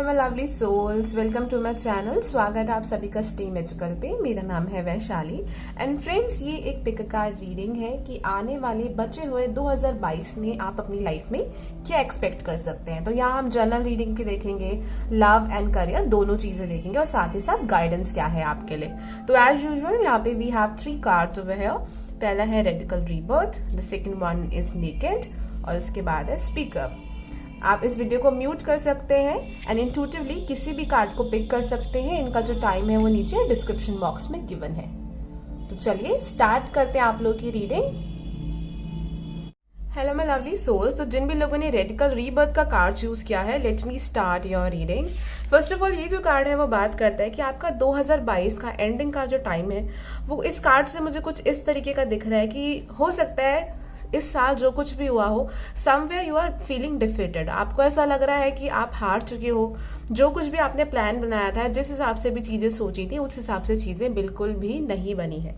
My lovely souls, welcome to my channel. स्वागत है आप सभी का स्टे मैजिकल पे। मेरा नाम है वैशाली एंड फ्रेंड्स, ये एक पिक कार्ड रीडिंग है कि आने वाले बचे हुए 2022 में आप अपनी लाइफ में क्या एक्सपेक्ट कर सकते हैं। तो यहाँ हम जनरल रीडिंग की देखेंगे, लव एंड करियर दोनों चीजें देखेंगे और साथ ही साथ गाइडेंस क्या है आपके लिए। तो एज यूजुअल यहाँ पे we have 3 cards over here. पहला है radical rebirth, the second one is naked और उसके बाद है स्पीकअप। आप इस वीडियो को म्यूट कर सकते हैं एंड इंट्यूटिवली किसी भी कार्ड को पिक कर सकते हैं। इनका जो टाइम है वो नीचे डिस्क्रिप्शन बॉक्स में गिवन है। तो चलिए स्टार्ट करते हैं आप लोगों की reading. Hello my lovely souls, तो जिन भी लोगों ने रेडिकल रीबर्थ का कार्ड चूज किया है, let me start your reading. First of all, ये जो कार्ड है वो बात करता है कि आपका 2022 का एंडिंग का जो टाइम है वो इस कार्ड से मुझे कुछ इस तरीके का दिख रहा है कि हो सकता है इस साल जो कुछ भी हुआ हो, somewhere you are feeling defeated. आपको ऐसा लग रहा है कि आप हार चुके हो। जो कुछ भी आपने प्लान बनाया था, जिस हिसाब से भी चीजें सोची थी, उस हिसाब से चीजें बिल्कुल भी नहीं बनी है।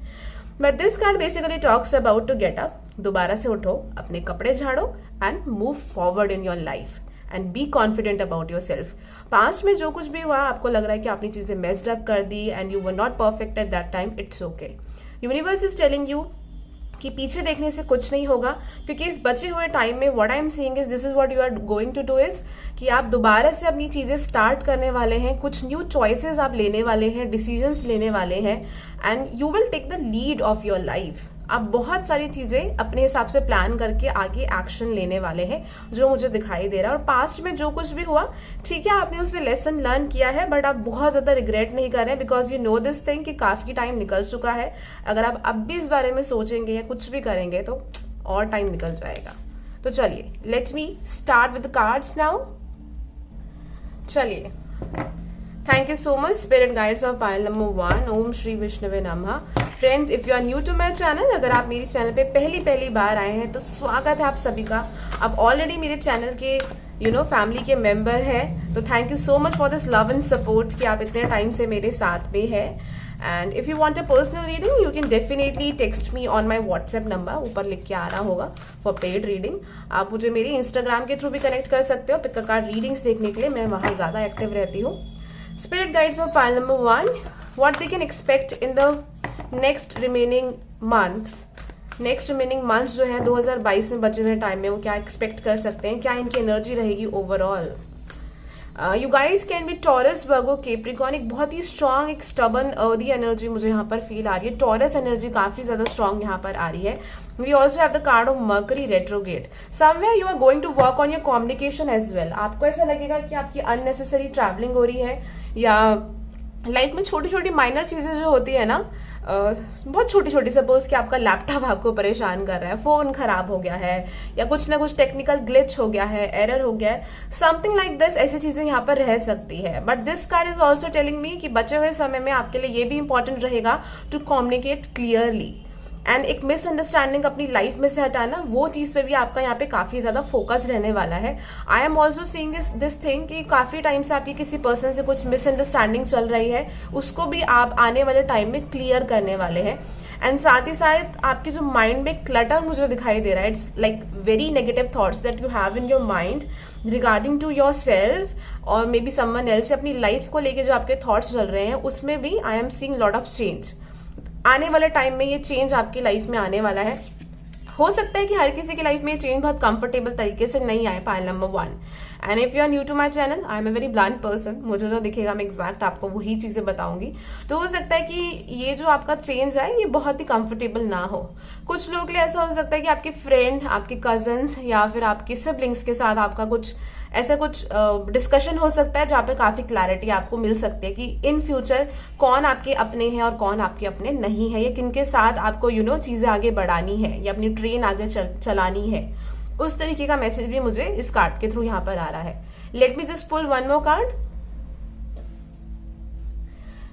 But this card basically talks about to get up. दोबारा से उठो, अपने कपड़े झाड़ो and move forward in your life and be confident about your self. Past में जो कुछ भी हुआ, आपको लग रहा है कि आपने चीजें मेस्ड अप कर दी and you were not perfect at that time, it's okay. Universe is telling you कि पीछे देखने से कुछ नहीं होगा, क्योंकि इस बचे हुए टाइम में what I am seeing is this is what you are going to do is कि आप दोबारा से अपनी चीजें स्टार्ट करने वाले हैं। कुछ न्यू चॉइसेस आप लेने वाले हैं, डिसीजंस लेने वाले हैं and you will take the lead of your life. आप बहुत सारी चीजें अपने हिसाब से प्लान करके आगे एक्शन लेने वाले हैं, जो मुझे दिखाई दे रहा है। और पास्ट में जो कुछ भी हुआ, ठीक है, आपने उससे लेसन लर्न किया है, बट आप बहुत ज्यादा रिग्रेट नहीं कर रहे हैं because you know this thing कि काफी टाइम निकल चुका है। अगर आप अब भी इस बारे में सोचेंगे या कुछ भी करेंगे तो और टाइम निकल जाएगा। तो चलिए, let me start with the cards now. चलिए, thank you so much spirit guides of pile number 1। Om Shri विष्णुवे नमः। Friends, if you are new to my channel, अगर आप मेरे चैनल पे पहली बार आए हैं तो स्वागत है आप सभी का। आप ऑलरेडी मेरे चैनल के फैमिली के मेंबर हैं, तो thank you so much for this love and support कि आप इतने टाइम से मेरे साथ में है। And if you want a personal reading, you can definitely text me on my WhatsApp number, ऊपर लिख के आ रहा होगा, फॉर पेड रीडिंग। आप मुझे मेरे इंस्टाग्राम के थ्रू भी कनेक्ट कर सकते हो पिक कार्ड रीडिंग्स देखने के लिए। मैं वहां ज्यादा एक्टिव रहती हूँ। Spirit guides of pile number 1, what they can expect in the next remaining months। Next remaining months जो है 2022 में बचे हुए टाइम में, वो क्या एक्सपेक्ट कर सकते हैं, क्या इनकी एनर्जी रहेगी overall. You guys can be taurus, Virgo, Capricorn. एक बहुत ही स्ट्रॉन्ग, एक स्टबन अर्दी एनर्जी मुझे यहाँ पर फील आ रही है। टॉरस एनर्जी काफी ज्यादा स्ट्रॉन्ग यहाँ पर आ रही है। We also have the card of Mercury retrograde. Somewhere you are going to work on your communication as well. आपको ऐसा लगेगा कि आपकी unnecessary traveling हो रही है, या लाइफ में छोटी छोटी माइनर चीजें जो होती है ना, बहुत छोटी छोटी, सपोज कि आपका लैपटॉप आपको परेशान कर रहा है, फोन खराब हो गया है, या कुछ ना कुछ टेक्निकल ग्लिच हो गया है, एरर हो गया है, समथिंग लाइक दिस। ऐसी चीजें यहाँ पर रह सकती है। But this card is also telling मी कि बचे हुए समय में आपके लिए ये भी इंपॉर्टेंट रहेगा टू कम्युनिकेट क्लियरली एंड एक मिसअंडरस्टैंडिंग अपनी लाइफ में से हटाना, वो चीज पे भी आपका यहाँ पे काफी ज्यादा फोकस रहने वाला है। I am also seeing this thing कि काफी टाइम से आपकी किसी पर्सन से कुछ मिसअंडरस्टैंडिंग चल रही है, उसको भी आप आने वाले टाइम में क्लियर करने वाले हैं। एंड साथ ही साथ आपकी जो माइंड में क्लटर मुझे दिखाई दे रहा है, it's like very negative thoughts that you have in your mind regarding to yourself और मे बी समवन एल्स। अपनी लाइफ को लेके जो आपके थॉट्स चल रहे हैं, उसमें भी आई am seeing lot of change. आने वाले टाइम में ये चेंज आपकी लाइफ में आने वाला है। हो सकता है कि हर किसी की लाइफ में ये चेंज बहुत कंफर्टेबल तरीके से नहीं आए। Pile number 1। And if you are new to my channel, I am a very blind person. मुझे जो दिखेगा मैं एग्जैक्ट आपको वही चीजें बताऊंगी। तो हो सकता है कि ये जो आपका चेंज है ये बहुत ही कंफर्टेबल ना हो। कुछ लोगों के लिए ऐसा हो सकता है कि आपके फ्रेंड, आपके कजन्स या फिर आपके सिबलिंग्स के साथ आपका कुछ डिस्कशन हो सकता है, जहाँ पे काफी क्लैरिटी आपको मिल सकती है कि इन फ्यूचर कौन आपके अपने हैं और कौन आपके अपने नहीं है, या किनके साथ आपको चीजें आगे बढ़ानी है या अपनी ट्रेन आगे चलानी है। उस तरीके का मैसेज भी मुझे इस कार्ड के थ्रू यहाँ पर आ रहा है। Let me just pull one more card.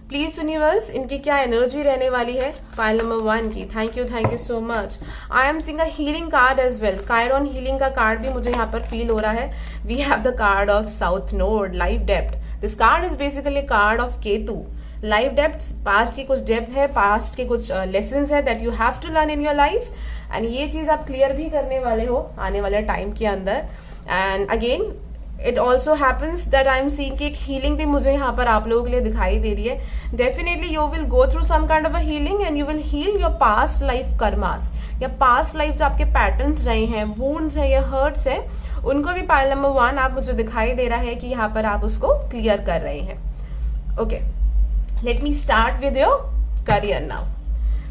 Please universe, इनकी क्या एनर्जी रहने वाली है फाइल नंबर 1 की। Thank you so much. I am seeing a healing card as well. Chiron healing का कार्ड भी मुझे यहाँ पर फील हो रहा है। We have the card of south node, life depth. This card is basically card of Ketu. Life depth, past की कुछ डेप्थ है, पास्ट के कुछ लेसन्स है that you have to learn in your life, and ये चीज आप क्लियर भी करने वाले हो आने वाले टाइम के अंदर। And again it also happens that I am seeing कि एक हीलिंग भी मुझे यहाँ पर आप लोगों के लिए दिखाई दे रही है. Definitely you will go through some kind of a healing and you will heal your past life karmas, या पास्ट लाइफ जो आपके पैटर्न्स रहे हैं, वुंड्स है या हर्ट्स है, उनको भी पाइल नंबर 1 आप मुझे दिखाई दे रहा है कि यहाँ पर आप उसको क्लियर कर रहे हैं. Okay, let me start with your career now,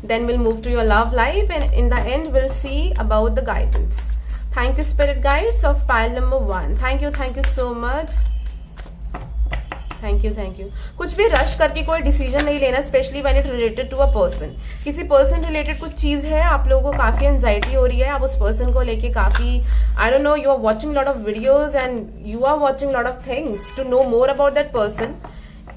then we'll move to your love life, and in the end we'll see about the guidance. Thank you spirit guides of pile number 1. Thank you so much. Thank you. कुछ भी rush करके कोई decision नहीं लेना, specially when it related to a person. किसी person रिलेटेड कुछ चीज है, आप लोगों को काफी एंजाइटी हो रही है, आप उस पर्सन को लेके काफी, I don't know, you are watching lot of videos and you are watching lot of things to know more about that person.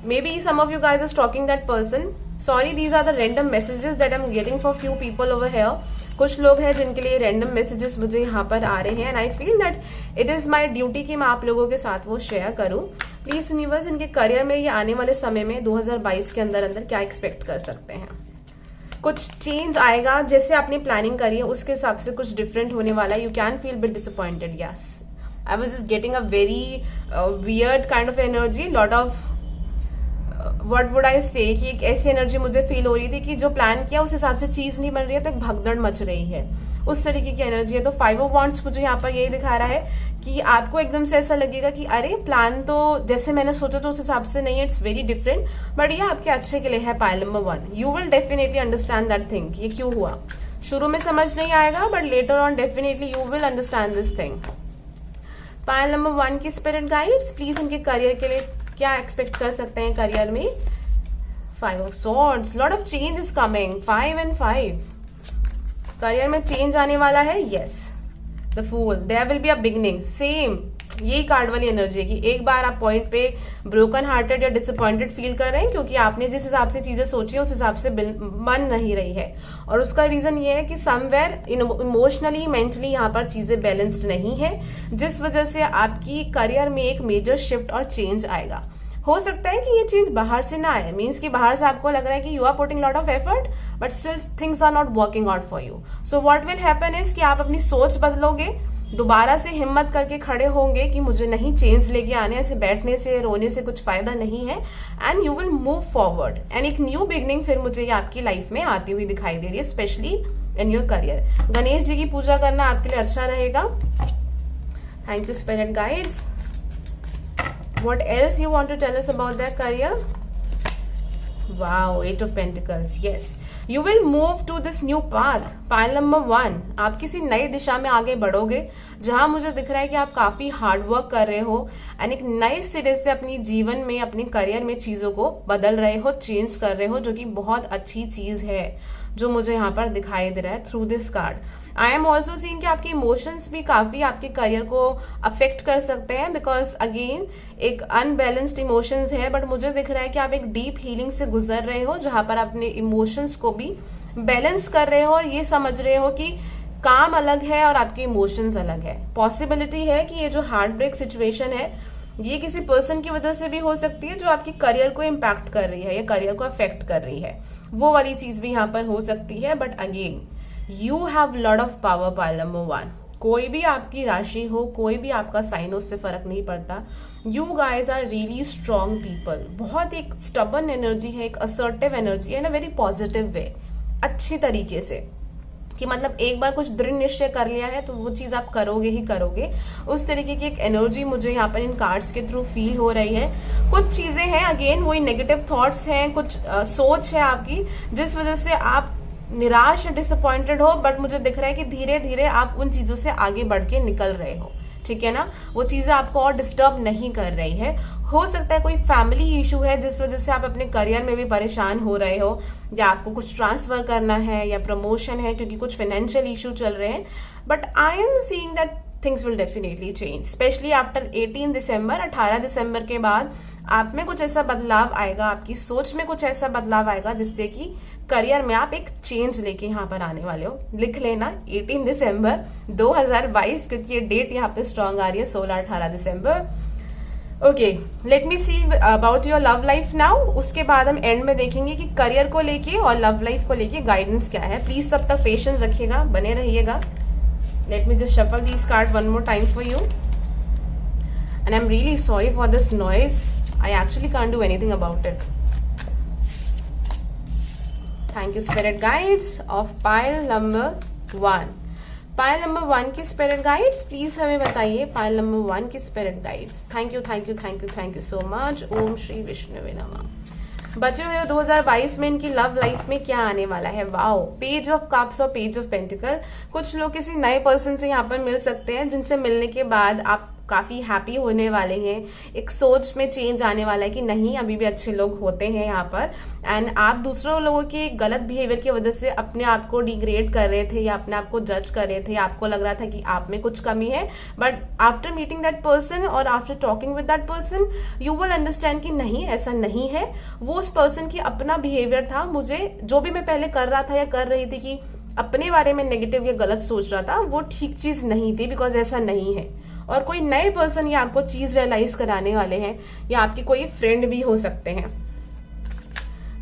Maybe some of you guys are stalking that person. Sorry, these are the random messages that I'm getting for few people over here. कुछ लोग हैं जिनके लिए random messages मुझे यहाँ पर आ रहे हैं, and I feel that it is my duty कि मैं आप लोगों के साथ वो शेयर करूँ. प्लीज यूनिवर्स, इनके करियर में ये आने वाले समय में 2022 के अंदर क्या एक्सपेक्ट कर सकते हैं. कुछ चेंज आएगा, जैसे आपने प्लानिंग करी है उसके हिसाब से कुछ डिफरेंट होने वाला है. You can feel bit disappointed. Yes, I was just getting a very weird kind of energy, lot of what would I से, कि एक ऐसी एनर्जी मुझे फील हो रही थी कि जो प्लान किया उस हिसाब से चीज नहीं बन रही है, तो एक भगदड़ मच रही है, उस तरीके की एनर्जी है. तो 5 ऑफ वांड्स मुझे यहाँ पर यही दिखा रहा है कि आपको एकदम से ऐसा लगेगा कि अरे प्लान तो जैसे मैंने सोचा तो उस हिसाब से नहीं है, इट्स वेरी डिफरेंट, बट ये आपके अच्छे के लिए है. Pile number 1, you will definitely understand that thing. ये क्यों हुआ शुरू में समझ नहीं आएगा, but later on definitely you will understand this thing. Pile number 1 की स्पिरिट गाइड्स, प्लीज इनके करियर के लिए क्या एक्सपेक्ट कर सकते हैं करियर में. 5 of swords, lot of change is coming. 5 and 5, career में चेंज आने वाला है. Yes, the fool, there will be a beginning. Same यही कार्ड वाली एनर्जी है कि एक बार आप पॉइंट पे ब्रोकन हार्टेड या डिसअपॉइंटेड फील कर रहे हैं, क्योंकि आपने जिस हिसाब से चीजें सोची है उस हिसाब से बन नहीं रही है. और उसका रीजन ये है कि समवेयर इमोशनली, मेंटली यहाँ पर चीजें बैलेंस्ड नहीं है, जिस वजह से आपकी करियर में एक मेजर शिफ्ट और चेंज आएगा. हो सकता है कि ये चीज बाहर से ना आए, मीन्स कि बाहर से आपको लग रहा है कि you are putting lot of effort but still things are not working out for you. So what will happen is कि आप अपनी सोच बदलोगे, दोबारा से हिम्मत करके खड़े होंगे कि मुझे नहीं चेंज लेके आने, ऐसे बैठने से रोने से कुछ फायदा नहीं है, and you will move forward. And एक न्यू बिगनिंग फिर मुझे ये आपकी लाइफ में आती हुई दिखाई दे रही है, specially in your career. Ganesh ji की पूजा करना आपके लिए अच्छा रहेगा. Thank you spirit guides. What else you want to tell us about their career? Wow, 8 of Pentacles. Yes, you will move to this new path. Pile number 1, आप किसी नई दिशा में आगे बढ़ोगे, जहां मुझे दिख रहा है कि आप काफी हार्ड वर्क कर रहे हो एंड एक नए सिरे से अपनी जीवन में, अपने करियर में चीजों को बदल रहे हो, चेंज कर रहे हो, जो कि बहुत अच्छी चीज है जो मुझे यहाँ पर दिखाई दे रहा है through this card. I am also seeing कि आपके इमोशंस भी काफी आपके करियर को अफेक्ट कर सकते हैं, बिकॉज अगेन एक अनबैलेंस्ड इमोशंस है, बट मुझे दिख रहा है कि आप एक डीप हीलिंग से गुजर रहे हो, जहां पर अपने इमोशंस को भी बैलेंस कर रहे हो और ये समझ रहे हो कि काम अलग है और आपके इमोशंस अलग है. पॉसिबिलिटी है कि ये जो हार्ट ब्रेक सिचुएशन है ये किसी पर्सन की वजह से भी हो सकती है जो आपकी करियर को इम्पैक्ट कर रही है या करियर को अफेक्ट कर रही है, वो वाली चीज भी यहाँ पर हो सकती है. But again you have lot of power. Pile number 1, कोई भी आपकी राशि हो, कोई भी आपका साइन हो, उससे फर्क नहीं पड़ता. You guys are really strong people. बहुत एक स्टबन एनर्जी है, एक असर्टिव एनर्जी है, इन अ वेरी पॉजिटिव वे, अच्छी तरीके से, कि मतलब एक बार कुछ दृढ़ निश्चय कर लिया है तो वो चीज आप करोगे ही करोगे. उस तरीके की एक एनर्जी मुझे यहाँ पर इन कार्ड्स के थ्रू फील हो रही है. कुछ चीजें हैं अगेन वही नेगेटिव थॉट्स हैं, कुछ सोच है आपकी जिस वजह से आप निराश या डिसअपॉइंटेड हो, बट मुझे दिख रहा है कि धीरे धीरे आप उन चीजों से आगे बढ़ के निकल रहे हो. ठीक है ना, वो चीजें आपको और डिस्टर्ब नहीं कर रही है. हो सकता है कोई फैमिली इशू है जिस वजह से आप अपने करियर में भी परेशान हो रहे हो, या आपको कुछ ट्रांसफर करना है या प्रमोशन है, क्योंकि कुछ फाइनेंशियल इशू चल रहे हैं. But I am seeing that things will definitely change, specially after 18 दिसंबर. 18 दिसंबर के बाद आप में कुछ ऐसा बदलाव आएगा, आपकी सोच में कुछ ऐसा बदलाव आएगा जिससे कि करियर में आप एक चेंज लेके यहाँ पर आने वाले हो. लिख लेना 18 दिसंबर 2022, क्योंकि ये डेट यहाँ पे स्ट्रॉन्ग आ रही है, 16-18 दिसंबर. Okay, let me see about your love life now. उसके बाद हम एंड में देखेंगे कि करियर को लेके और लव लाइफ को लेके गाइडेंस क्या है. प्लीज तब तक पेशेंस रखिएगा, बने रहिएगा. Late me just shuffle this card one more time for you. and I'm really sorry for this noise. I actually can't do anything about it. Thank you spirit guides of pile number 1. Pile number 1 की spirit guides please हमें बताइए. Pile number 1 की spirit guides. Thank you thank you thank you thank you so much. Om Shri विष्णुवे नमः. बचे हुए 2022 में इनकी लव लाइफ में क्या आने वाला है. वाओ, पेज ऑफ कप्स और पेज ऑफ पेंटिकल. कुछ लोग किसी नए पर्सन से यहाँ पर मिल सकते हैं जिनसे मिलने के बाद आप काफी हैप्पी होने वाले हैं. एक सोच में चेंज आने वाला है कि नहीं, अभी भी अच्छे लोग होते हैं यहाँ पर. एंड आप दूसरों लोगों के गलत बिहेवियर की वजह से अपने आप को डिग्रेड कर रहे थे या अपने आप को जज कर रहे थे. आपको लग रहा था कि आप में कुछ कमी है, but after meeting that person और after talking with that person you will understand कि नहीं, ऐसा नहीं है. वो उस पर्सन की अपना बिहेवियर था. मुझे जो भी मैं पहले कर रहा था या कर रही थी कि अपने बारे में नेगेटिव या गलत सोच रहा था, वो ठीक चीज नहीं थी, बिकॉज ऐसा नहीं है. और कोई नए पर्सन या आपको चीज रियलाइज कराने वाले हैं, या आपकी कोई फ्रेंड भी हो सकते हैं.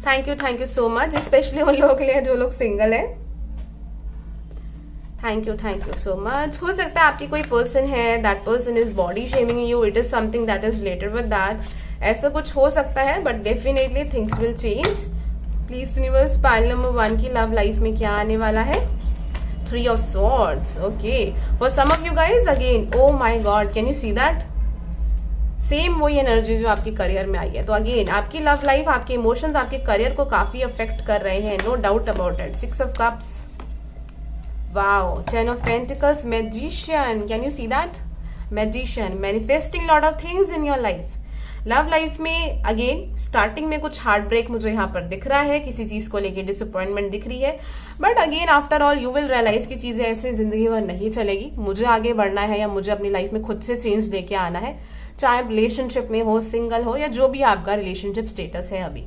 Thank you so much. Specially उन लोगों के लिए जो लोग सिंगल है. Thank you so much. हो सकता है आपकी कोई पर्सन है, that person is body shaming you. It is something that is related with that. ऐसा कुछ हो सकता है, but definitely things will change. Please universe, pile number 1 की लव लाइफ में क्या आने वाला है. 3 of swords. Okay, for some of you guys again, oh my god, can you see that? Same वही एनर्जी जो आपकी करियर में आई है. तो अगेन आपकी लव लाइफ, आपके इमोशंस आपके करियर को काफी अफेक्ट कर रहे हैं, no doubt about it. 6 of cups. Wow, 10 of pentacles. Magician, can you see that. Magician, manifesting lot of things in your life. Love life में अगेन स्टार्टिंग में कुछ हार्ट ब्रेक मुझे यहाँ पर दिख रहा है, किसी चीज को लेके डिसअपॉइंटमेंट दिख रही है, but again after all you will realise की चीजें ऐसे जिंदगी भर नहीं चलेगी. मुझे आगे बढ़ना है या मुझे अपनी लाइफ में खुद से चेंज लेके आना है, चाहे रिलेशनशिप में हो, सिंगल हो, या जो भी आपका रिलेशनशिप स्टेटस है अभी.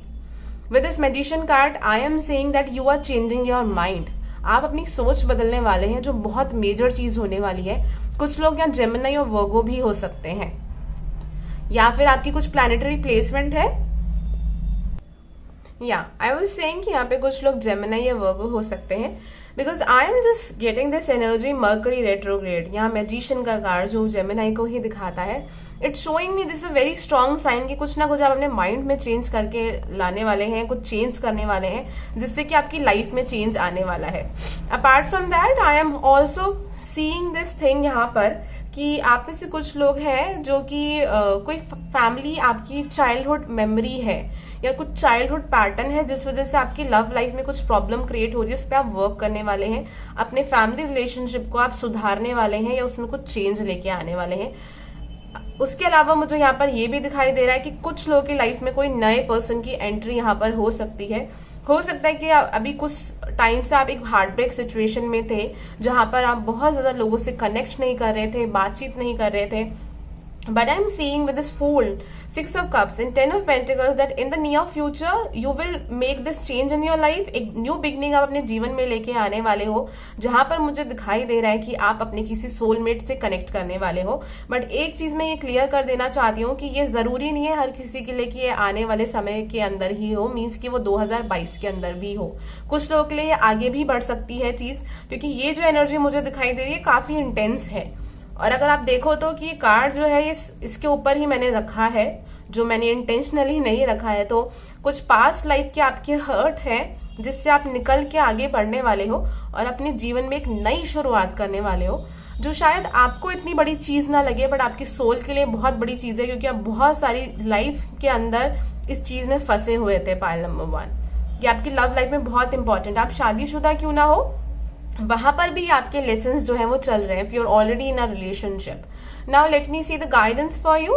With this magician card I am saying that you are changing your mind. आप अपनी सोच बदलने वाले हैं, जो बहुत मेजर चीज होने वाली है. कुछ लोग यहाँ जेमिनी और वर्गो भी हो सकते हैं, या फिर आपकी कुछ प्लैनेटरी प्लेसमेंट है. या आई वाज सेइंग कि यहाँ पे कुछ लोग जेमिनी या वर्गो हो सकते हैं, because I am just getting this energy. Mercury retrograde, यहाँ मैजिशियन का कार्ड जो जेमिनी को ही दिखाता है. It's showing me this a very strong sign कि कुछ ना कुछ आप अपने माइंड में चेंज करके लाने वाले हैं, कुछ चेंज करने वाले हैं, जिससे कि आपकी लाइफ में चेंज आने वाला है. Apart from that I am also seeing this thing यहाँ पर कि आप में से कुछ लोग हैं जो कि कोई फैमिली आपकी चाइल्डहुड मेमोरी है या कुछ चाइल्डहुड पैटर्न है, जिस वजह से आपकी लव लाइफ में कुछ प्रॉब्लम क्रिएट हो रही है. उस पर आप वर्क करने वाले हैं, अपने फैमिली रिलेशनशिप को आप सुधारने वाले हैं या उसमें कुछ चेंज लेके आने वाले हैं. उसके अलावा मुझे यहाँ पर ये भी दिखाई दे रहा है कि कुछ लोगों की लाइफ में कोई नए पर्सन की एंट्री यहाँ पर हो सकती है. हो सकता है कि अभी कुछ टाइम से आप एक हार्ट ब्रेक सिचुएशन में थे, जहां पर आप बहुत ज्यादा लोगों से कनेक्ट नहीं कर रहे थे, बातचीत नहीं कर रहे थे. But I'm seeing with this Fool, 6 of Cups and 10 of Pentacles that in the near future you will make this change in your life. एक न्यू बिगनिंग आप अपने जीवन में लेके आने वाले हो, जहां पर मुझे दिखाई दे रहा है कि आप अपने किसी सोलमेट से कनेक्ट करने वाले हो. बट एक चीज मैं ये क्लियर कर देना चाहती हूँ कि ये जरूरी नहीं है हर किसी के लिए कि ये आने वाले समय के अंदर ही हो, मीन्स कि वो 2022 के अंदर भी हो. कुछ लोगों के लिए आगे भी बढ़ सकती है चीज, क्योंकि ये जो एनर्जी मुझे दिखाई दे रही है काफी इंटेंस है. और अगर आप देखो तो कि ये कार्ड जो है इसके ऊपर ही मैंने रखा है, जो मैंने इंटेंशनली नहीं रखा है. तो कुछ पास्ट लाइफ के आपके हर्ट है, जिससे आप निकल के आगे बढ़ने वाले हो और अपने जीवन में एक नई शुरुआत करने वाले हो, जो शायद आपको इतनी बड़ी चीज ना लगे, बट आपकी सोल के लिए बहुत बड़ी चीज है, क्योंकि आप बहुत सारी लाइफ के अंदर इस चीज में फंसे हुए थे. पाइल नंबर 1 ये आपकी लव लाइफ में बहुत इंपॉर्टेंट. आप शादीशुदा क्यों ना हो, वहां पर भी आपके लेसन्स जो है वो चल रहे हैं. If you are already in a relationship. Now let me see the guidance for you.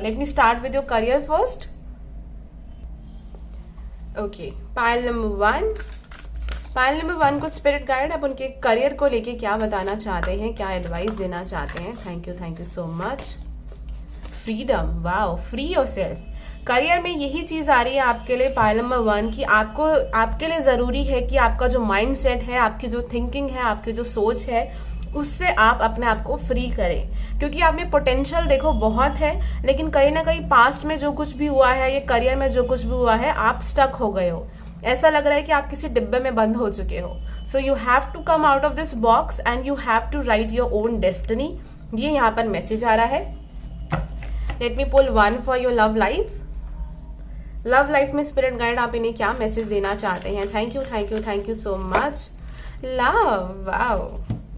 Let me start with your career first. Okay, pile number 1. Pile number 1 को स्पिरिट गाइड आप उनके करियर को लेके क्या बताना चाहते हैं, क्या एडवाइस देना चाहते हैं. Thank you so much. Freedom, wow, free yourself. Career में यही चीज आ रही है आपके लिए पाइल नंबर 1 की आपके लिए जरूरी है कि आपका जो माइंड सेट है, आपकी जो थिंकिंग है, आपकी जो सोच है, उससे आप अपने आप को फ्री करें. क्योंकि आप में पोटेंशियल देखो बहुत है, लेकिन कहीं ना कहीं पास्ट में जो कुछ भी हुआ है, ये करियर में जो कुछ भी हुआ है, आप स्टक हो गए हो. ऐसा लग रहा है कि आप किसी डिब्बे में बंद हो चुके हो. So you have to come out of this box and you have to write your own destiny. ये यहाँ पर मैसेज आ रहा है. Let me pull one for your love life. Love life में स्पिरिट गाइड आप इन्हें क्या मैसेज देना चाहते हैं? Thank you, thank you, thank you so much. Love, wow,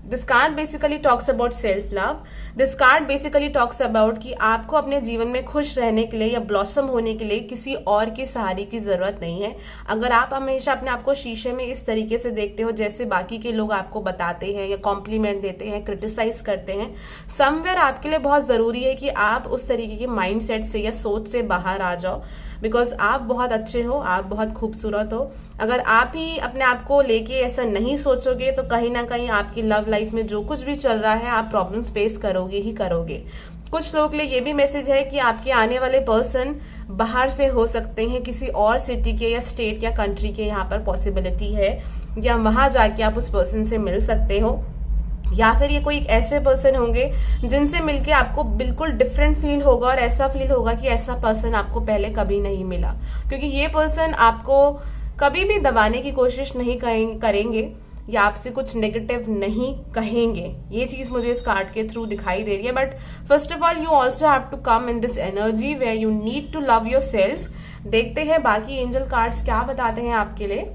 this card basically talks about self love. This card basically talks about कि आपको अपने जीवन में खुश रहने के लिए या ब्लॉसम होने के लिए किसी और के सहारे की जरूरत नहीं है। अगर आप हमेशा अपने आप को शीशे में इस तरीके से देखते हो जैसे बाकी के लोग आपको बताते हैं या कॉम्प्लीमेंट देते हैं, क्रिटिसाइज करते हैं, समवेयर आपके लिए बहुत जरूरी है कि आप उस तरीके के माइंडसेट से या सोच से बाहर आ जाओ, बिकॉज आप बहुत अच्छे हो, आप बहुत खूबसूरत हो। अगर आप ही अपने आप को लेके ऐसा नहीं सोचोगे तो कहीं ना कहीं आपकी लव लाइफ में जो कुछ भी चल रहा है आप प्रॉब्लम्स फेस करोगे ही करोगे। कुछ लोगों के लिए ये भी मैसेज है कि आपके आने वाले पर्सन बाहर से हो सकते हैं, किसी और सिटी के या स्टेट या कंट्री के, यहाँ पर पॉसिबिलिटी है, या वहां जाके आप उस पर्सन से मिल सकते हो, या फिर ये कोई एक ऐसे पर्सन होंगे जिनसे मिलके आपको बिल्कुल डिफरेंट फील होगा और ऐसा फील होगा कि ऐसा पर्सन आपको पहले कभी नहीं मिला, क्योंकि ये पर्सन आपको कभी भी दबाने की कोशिश नहीं करेंगे या आपसे कुछ नेगेटिव नहीं कहेंगे। ये चीज मुझे इस कार्ड के थ्रू दिखाई दे रही है। But first of all you also have to come in this energy where you need to love yourself. देखते हैं बाकी एंजल कार्ड्स क्या बताते हैं आपके लिए।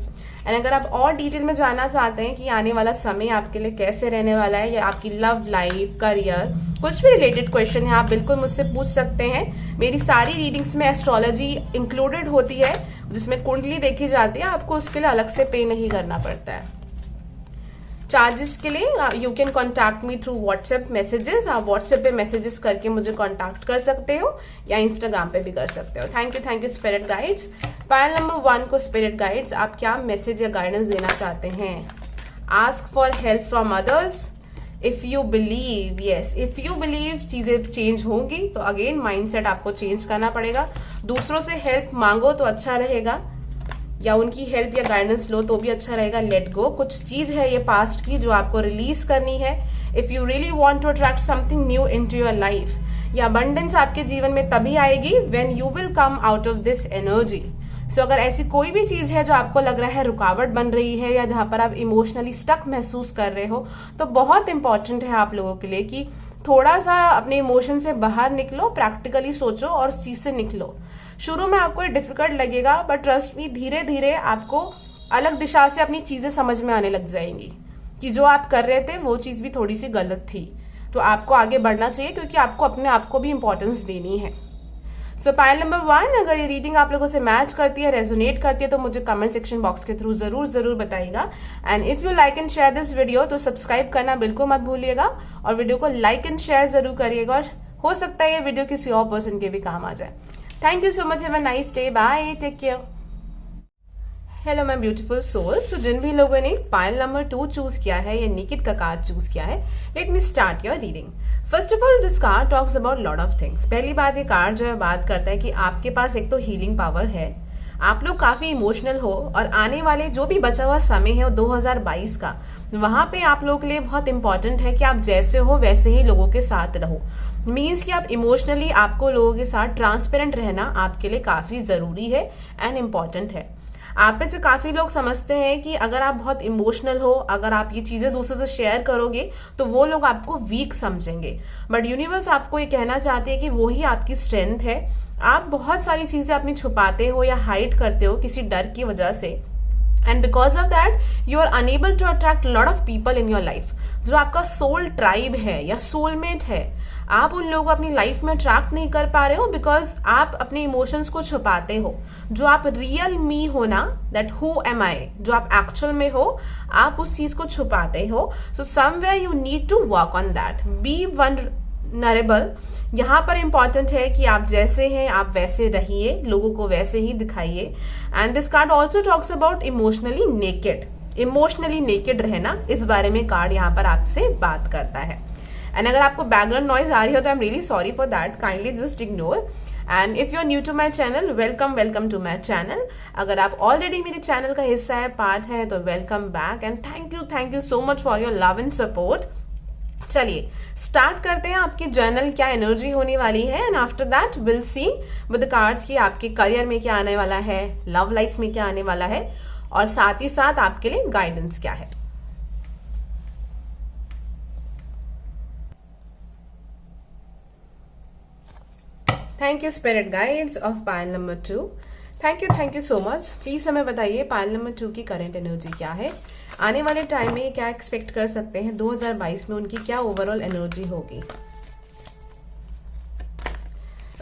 एंड अगर आप और डिटेल में जानना चाहते हैं कि आने वाला समय आपके लिए कैसे रहने वाला है या आपकी लव लाइफ, करियर, कुछ भी रिलेटेड क्वेश्चन है, आप बिल्कुल मुझसे पूछ सकते हैं। मेरी सारी रीडिंग्स में एस्ट्रोलॉजी इंक्लूडेड होती है, जिसमें कुंडली देखी जाती है, आपको उसके लिए अलग से पे नहीं करना पड़ता है। चार्जेस के लिए you can contact me through WhatsApp messages. आप व्हाट्सएप पे मैसेजेस करके मुझे कॉन्टैक्ट कर सकते हो या इंस्टाग्राम पे भी कर सकते हो। Thank you spirit guides. Pile number 1 को स्पिरिट गाइड्स आप क्या मैसेज या गाइडेंस देना चाहते हैं? Ask for help from others. If you believe, yes, if you believe चीजें चेंज होंगी तो अगेन माइंडसेट आपको चेंज करना पड़ेगा। दूसरों से हेल्प मांगो तो अच्छा रहेगा, या उनकी हेल्प या गाइडेंस लो तो भी अच्छा रहेगा। लेट गो, कुछ चीज है ये पास्ट की जो आपको रिलीज करनी है। If you really want to attract something new into your life, या अबंडेंस आपके जीवन में तभी आएगी when you will come out of this energy. So अगर ऐसी कोई भी चीज है जो आपको लग रहा है रुकावट बन रही है या जहां पर आप इमोशनली स्टक महसूस कर रहे हो, तो बहुत इंपॉर्टेंट है आप लोगों के लिए कि थोड़ा सा अपने इमोशन से बाहर निकलो, प्रैक्टिकली सोचो और चीज से निकलो। शुरू में आपको डिफिकल्ट लगेगा, बट ट्रस्ट मी, धीरे धीरे आपको अलग दिशा से अपनी चीजें समझ में आने लग जाएंगी कि जो आप कर रहे थे वो चीज भी थोड़ी सी गलत थी। तो आपको आगे बढ़ना चाहिए क्योंकि आपको अपने आप को भी इंपॉर्टेंस देनी है। सो पायल नंबर 1, अगर ये रीडिंग आप लोगों से मैच करती है, रेजोनेट करती है, तो मुझे कमेंट सेक्शन बॉक्स के थ्रू जरूर बताइएगा। And if you like and share this video तो सब्सक्राइब करना बिल्कुल मत भूलिएगा और वीडियो को लाइक एंड शेयर जरूर करिएगा, और हो सकता है ये वीडियो किसी और पर्सन के भी काम आ जाए। Thank you so much, have a nice day, bye, take care. Hello my beautiful soul. तो जिन भी लोगों ने पायल नंबर 2 चूज किया है या निकिट का कार्ड चूज किया है, let me start your reading. First of all this card talks about lot of things. पहली बात, ये कार्ड जो है बात करता है कि आपके पास एक तो हीलिंग पावर है, आप लोग काफी इमोशनल हो, और आने वाले जो भी बचा हुआ समय है वो 2022 का, वहां पे आप लोगों के लिए बहुत इंपॉर्टेंट है कि आप जैसे हो वैसे ही लोगों के साथ रहो। मीन्स कि आप इमोशनली, आपको लोगों के साथ ट्रांसपेरेंट रहना आपके लिए काफी जरूरी है एंड इम्पॉर्टेंट है। आप में से काफी लोग समझते हैं कि अगर आप बहुत इमोशनल हो, अगर आप ये चीजें दूसरों से शेयर करोगे तो वो लोग आपको वीक समझेंगे, बट यूनिवर्स आपको ये कहना चाहते हैं कि वही आपकी स्ट्रेंथ है। आप बहुत सारी चीजें अपनी छुपाते हो या हाइड करते हो किसी डर की वजह से, and because of that you are unable to attract lot of people in your life. जो आपका सोल ट्राइब है या सोलमेट है, आप उन लोगों को अपनी लाइफ में अट्रैक्ट नहीं कर पा रहे हो बिकॉज आप अपने इमोशंस को छुपाते हो। जो आप रियल मी हो ना, दैट हु एम आई, जो आप एक्चुअल में हो, आप उस चीज को छुपाते हो। So somewhere you need to work on that, be vulnerable. यहाँ पर इंपॉर्टेंट है कि आप जैसे हैं आप वैसे रहिए, लोगों को वैसे ही दिखाइए। And this card also talks about emotionally naked. Emotionally naked रहना, इस बारे में कार्ड यहाँ पर आपसे बात करता है। एंड अगर आपको बैकग्राउंड नॉइज आ रही हो तो I am really sorry for that, kindly just ignore. And if you are new to my channel, welcome to my channel. अगर आप ऑलरेडी मेरे चैनल का हिस्सा है, पार्ट है, तो welcome back and thank you so much for your love and support. चलिए start करते हैं आपकी जर्नल क्या एनर्जी होने वाली है, and after that will see with the cards की आपके करियर में क्या आने वाला है, लव लाइफ में क्या आने वाला है, और साथ ही साथ आपके लिए गाइडेंस क्या है। Thank you spirit guides of Payal number 2। Thank you so much. Please हमें बताइए पायल नंबर 2 की करंट एनर्जी क्या है, आने वाले टाइम में क्या एक्सपेक्ट कर सकते हैं, 2022 में उनकी क्या ओवरऑल एनर्जी होगी।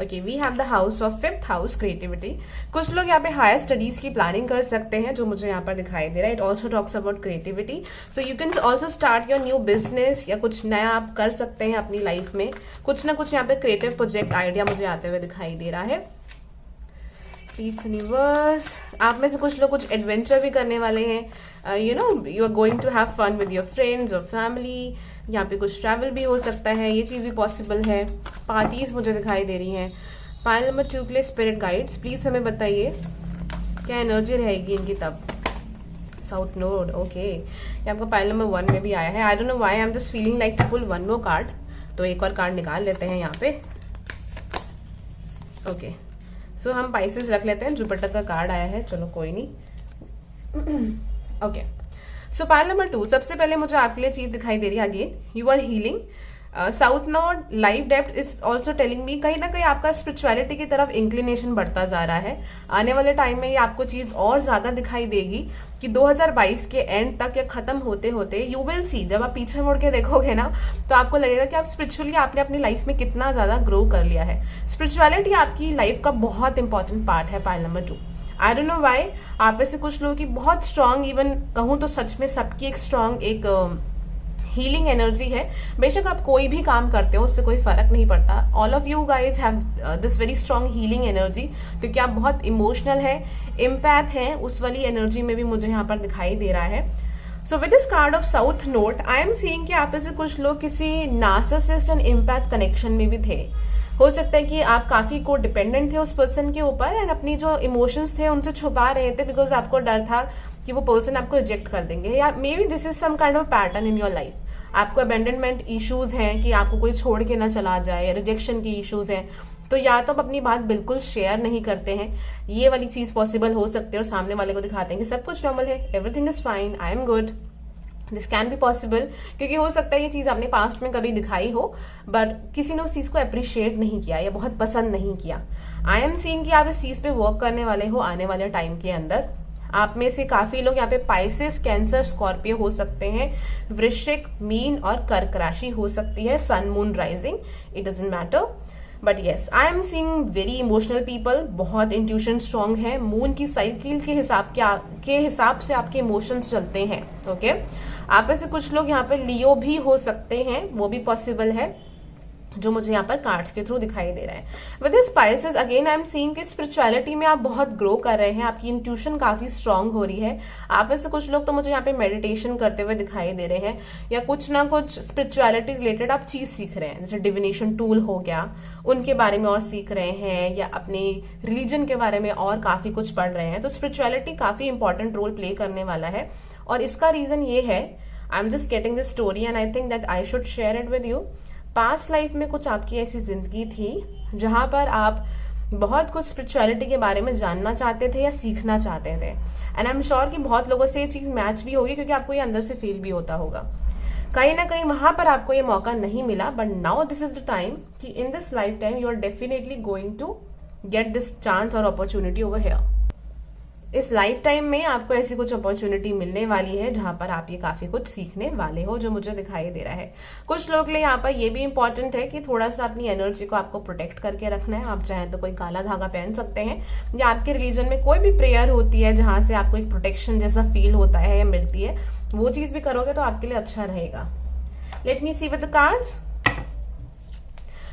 Okay, we have the house of 5th house creativity. कुछ लोग यहाँ पे हायर स्टडीज की प्लानिंग कर सकते हैं, जो मुझे यहाँ पर दिखाई दे रहा है। It also talks about creativity, so you can also start your new business, या कुछ नया आप कर सकते हैं अपनी लाइफ में। कुछ ना कुछ यहाँ पे क्रिएटिव प्रोजेक्ट आइडिया मुझे आते हुए दिखाई दे रहा है। प्लीज यूनिवर्स, आप में से कुछ लोग कुछ एडवेंचर भी करने वाले हैं। You are going to have fun with your friends और फैमिली। यहाँ पे कुछ ट्रैवल भी हो सकता है, ये चीज़ भी पॉसिबल है। पार्टीज मुझे दिखाई दे रही हैं। पायल नंबर 2 के लिए स्पिरिट गाइड्स प्लीज हमें बताइए क्या एनर्जी रहेगी इनकी तब। साउथ नोड, ओके, ये आपका पायल नंबर 1 में भी आया है। I don't know why, I am just feeling like to pull one more card. तो एक और कार्ड निकाल लेते हैं यहाँ पे। ओके, सो हम पाइसेस रख लेते हैं। जुपिटर का कार्ड आया है, चलो कोई नहीं। ओके, सो पायल नंबर 2, सबसे पहले मुझे आपके लिए चीज दिखाई दे रही है। Again you are healing. South node life depth is also telling me, कहीं ना कहीं आपका स्पिरिचुअलिटी की तरफ इंक्लिनेशन बढ़ता जा रहा है। आने वाले टाइम में ये आपको चीज और ज्यादा दिखाई देगी कि 2022 के एंड तक या खत्म होते होते यू विल सी, जब आप पीछे मुड़ के देखोगे ना, तो आपको लगेगा कि आप स्पिरिचुअली आपने अपनी लाइफ में कितना ज्यादा ग्रो कर लिया है। स्पिरिचुअलिटी आपकी लाइफ का बहुत इंपॉर्टेंट पार्ट है पायल number 2। I don't know why, आप में से कुछ लोगों की बहुत स्ट्रांग, इवन कहूँ तो सच में सबकी एक स्ट्रांग एक हीलिंग एनर्जी है। बेशक आप कोई भी काम करते हो, उससे कोई फर्क नहीं पड़ता। All of you guys have this very strong healing energy, क्योंकि आप बहुत इमोशनल है, इम्पैथ है, उस वाली एनर्जी में भी मुझे यहाँ पर दिखाई दे रहा है। So with this card of south note, I am seeing कि आप में से कुछ लोग किसी नार्सिसिस्ट एंड इम्पैथ कनेक्शन में भी थे। हो सकता है कि आप काफी को डिपेंडेंट थे उस पर्सन के ऊपर, एंड अपनी जो इमोशंस थे उनसे छुपा रहे थे, बिकॉज आपको डर था कि वो पर्सन आपको रिजेक्ट कर देंगे, या maybe this is some kind of pattern in your life. आपको अबेंडनमेंट इश्यूज हैं कि आपको कोई छोड़ के ना चला जाए, या रिजेक्शन की इश्यूज हैं, तो या तो आप अपनी बात बिल्कुल शेयर नहीं करते हैं, ये वाली चीज पॉसिबल हो सकती है, और सामने वाले को दिखाते हैं कि सब कुछ नॉर्मल है, everything is fine, I am good. This can be possible, क्योंकि हो सकता है ये चीज आपने पास्ट में कभी दिखाई हो, बट किसी ने उस चीज को अप्रिशिएट नहीं किया या बहुत पसंद नहीं किया। आई एम सीइंग कि आप इस चीज पे वर्क करने वाले हो आने वाले टाइम के अंदर। आप में से काफी लोग यहाँ पे पाइसेस, कैंसर, स्कॉर्पियो हो सकते हैं, वृश्चिक, मीन और कर्क राशि हो सकती है, sun, moon, rising, it doesn't matter. But yes, I am seeing very emotional people, बहुत इंट्यूशन स्ट्रांग है। मून की साइकिल के हिसाब से आपके इमोशंस चलते हैं। ओके, आप में से कुछ लोग यहाँ पे लियो भी हो सकते हैं, वो भी पॉसिबल है, जो मुझे यहाँ पर कार्ड्स के थ्रू दिखाई दे रहा है। With spices again I am seeing कि स्पिरिचुअलिटी में आप बहुत ग्रो कर रहे हैं, आपकी इंट्यूशन काफी स्ट्रांग हो रही है। आप में से कुछ लोग तो मुझे यहाँ पे मेडिटेशन करते हुए दिखाई दे रहे हैं, या कुछ ना कुछ स्पिरिचुअलिटी रिलेटेड आप चीज सीख रहे हैं, जैसे डिविनेशन टूल हो गया, उनके बारे में और सीख रहे हैं, या अपने रिलीजन के बारे में और काफी कुछ पढ़ रहे हैं। तो स्पिरिचुअलिटी काफी इंपॉर्टेंट रोल प्ले करने वाला है, और इसका रीजन ये है, आई am just getting this story and I think that I should share it with you. Past life में कुछ आपकी ऐसी जिंदगी थी जहां पर आप बहुत कुछ स्पिरिचुअलिटी के बारे में जानना चाहते थे या सीखना चाहते थे, एंड आई एम श्योर कि बहुत लोगों से ये चीज मैच भी होगी, क्योंकि आपको ये अंदर से फील भी होता होगा। कहीं ना कहीं वहां पर आपको ये मौका नहीं मिला, but now this is the time कि in this lifetime you are definitely going to get this chance और अपॉर्चुनिटी ओवर हियर। इस लाइफ टाइम में आपको ऐसी कुछ अपॉर्चुनिटी मिलने वाली है जहां पर आप ये काफी कुछ सीखने वाले हो, जो मुझे दिखाई दे रहा है। कुछ लोग के लिए यहाँ पर ये भी इंपॉर्टेंट है कि थोड़ा सा अपनी एनर्जी को आपको प्रोटेक्ट करके रखना है। आप चाहें तो कोई काला धागा पहन सकते हैं, या आपके रिलीजन में कोई भी प्रेयर होती है जहां से आपको एक प्रोटेक्शन जैसा फील होता है या मिलती है, वो चीज भी करोगे तो आपके लिए अच्छा रहेगा। Let me see with the cards.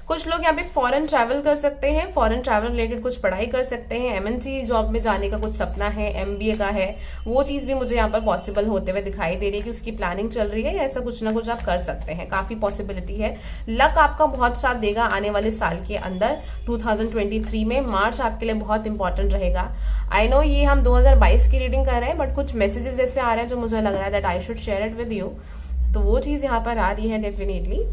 कुछ लोग यहाँ पे फॉरेन ट्रैवल कर सकते हैं, फॉरेन ट्रैवल रिलेटेड कुछ पढ़ाई कर सकते हैं, एमएनसी जॉब में जाने का कुछ सपना है, एमबीए का है, वो चीज भी मुझे यहाँ पर पॉसिबल होते हुए दिखाई दे रही है कि उसकी प्लानिंग चल रही है, या ऐसा कुछ ना कुछ आप कर सकते हैं, काफी पॉसिबिलिटी है। लक आपका बहुत साथ देगा आने वाले साल के अंदर, 2023 में। मार्च आपके लिए बहुत इंपॉर्टेंट रहेगा। आई नो ये हम 2022 की रीडिंग कर रहे हैं, बट कुछ मैसेजेस ऐसे आ रहे हैं जो मुझे लग रहा है that I should share it with you, तो वो चीज यहाँ पर आ रही है definitely.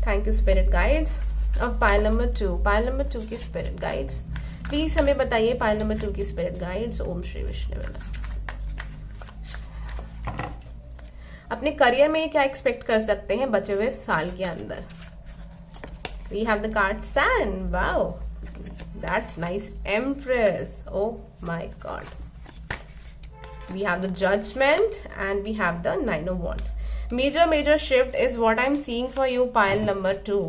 Thank you spirit guides of Payal number 2। Payal number 2 की स्पिरिट गाइड्स प्लीज हमें बताइए, पायल नंबर 2 की स्पिरिट गाइड्स। ओम श्री विष्णु। अपने करियर में क्या एक्सपेक्ट कर सकते हैं बचे हुए साल के अंदर। We have the card sun, wow. That's nice. Empress. Oh my God. We have the Judgment and we have the Nine of Wands. Major shift is what I'm seeing for you, pile number 2.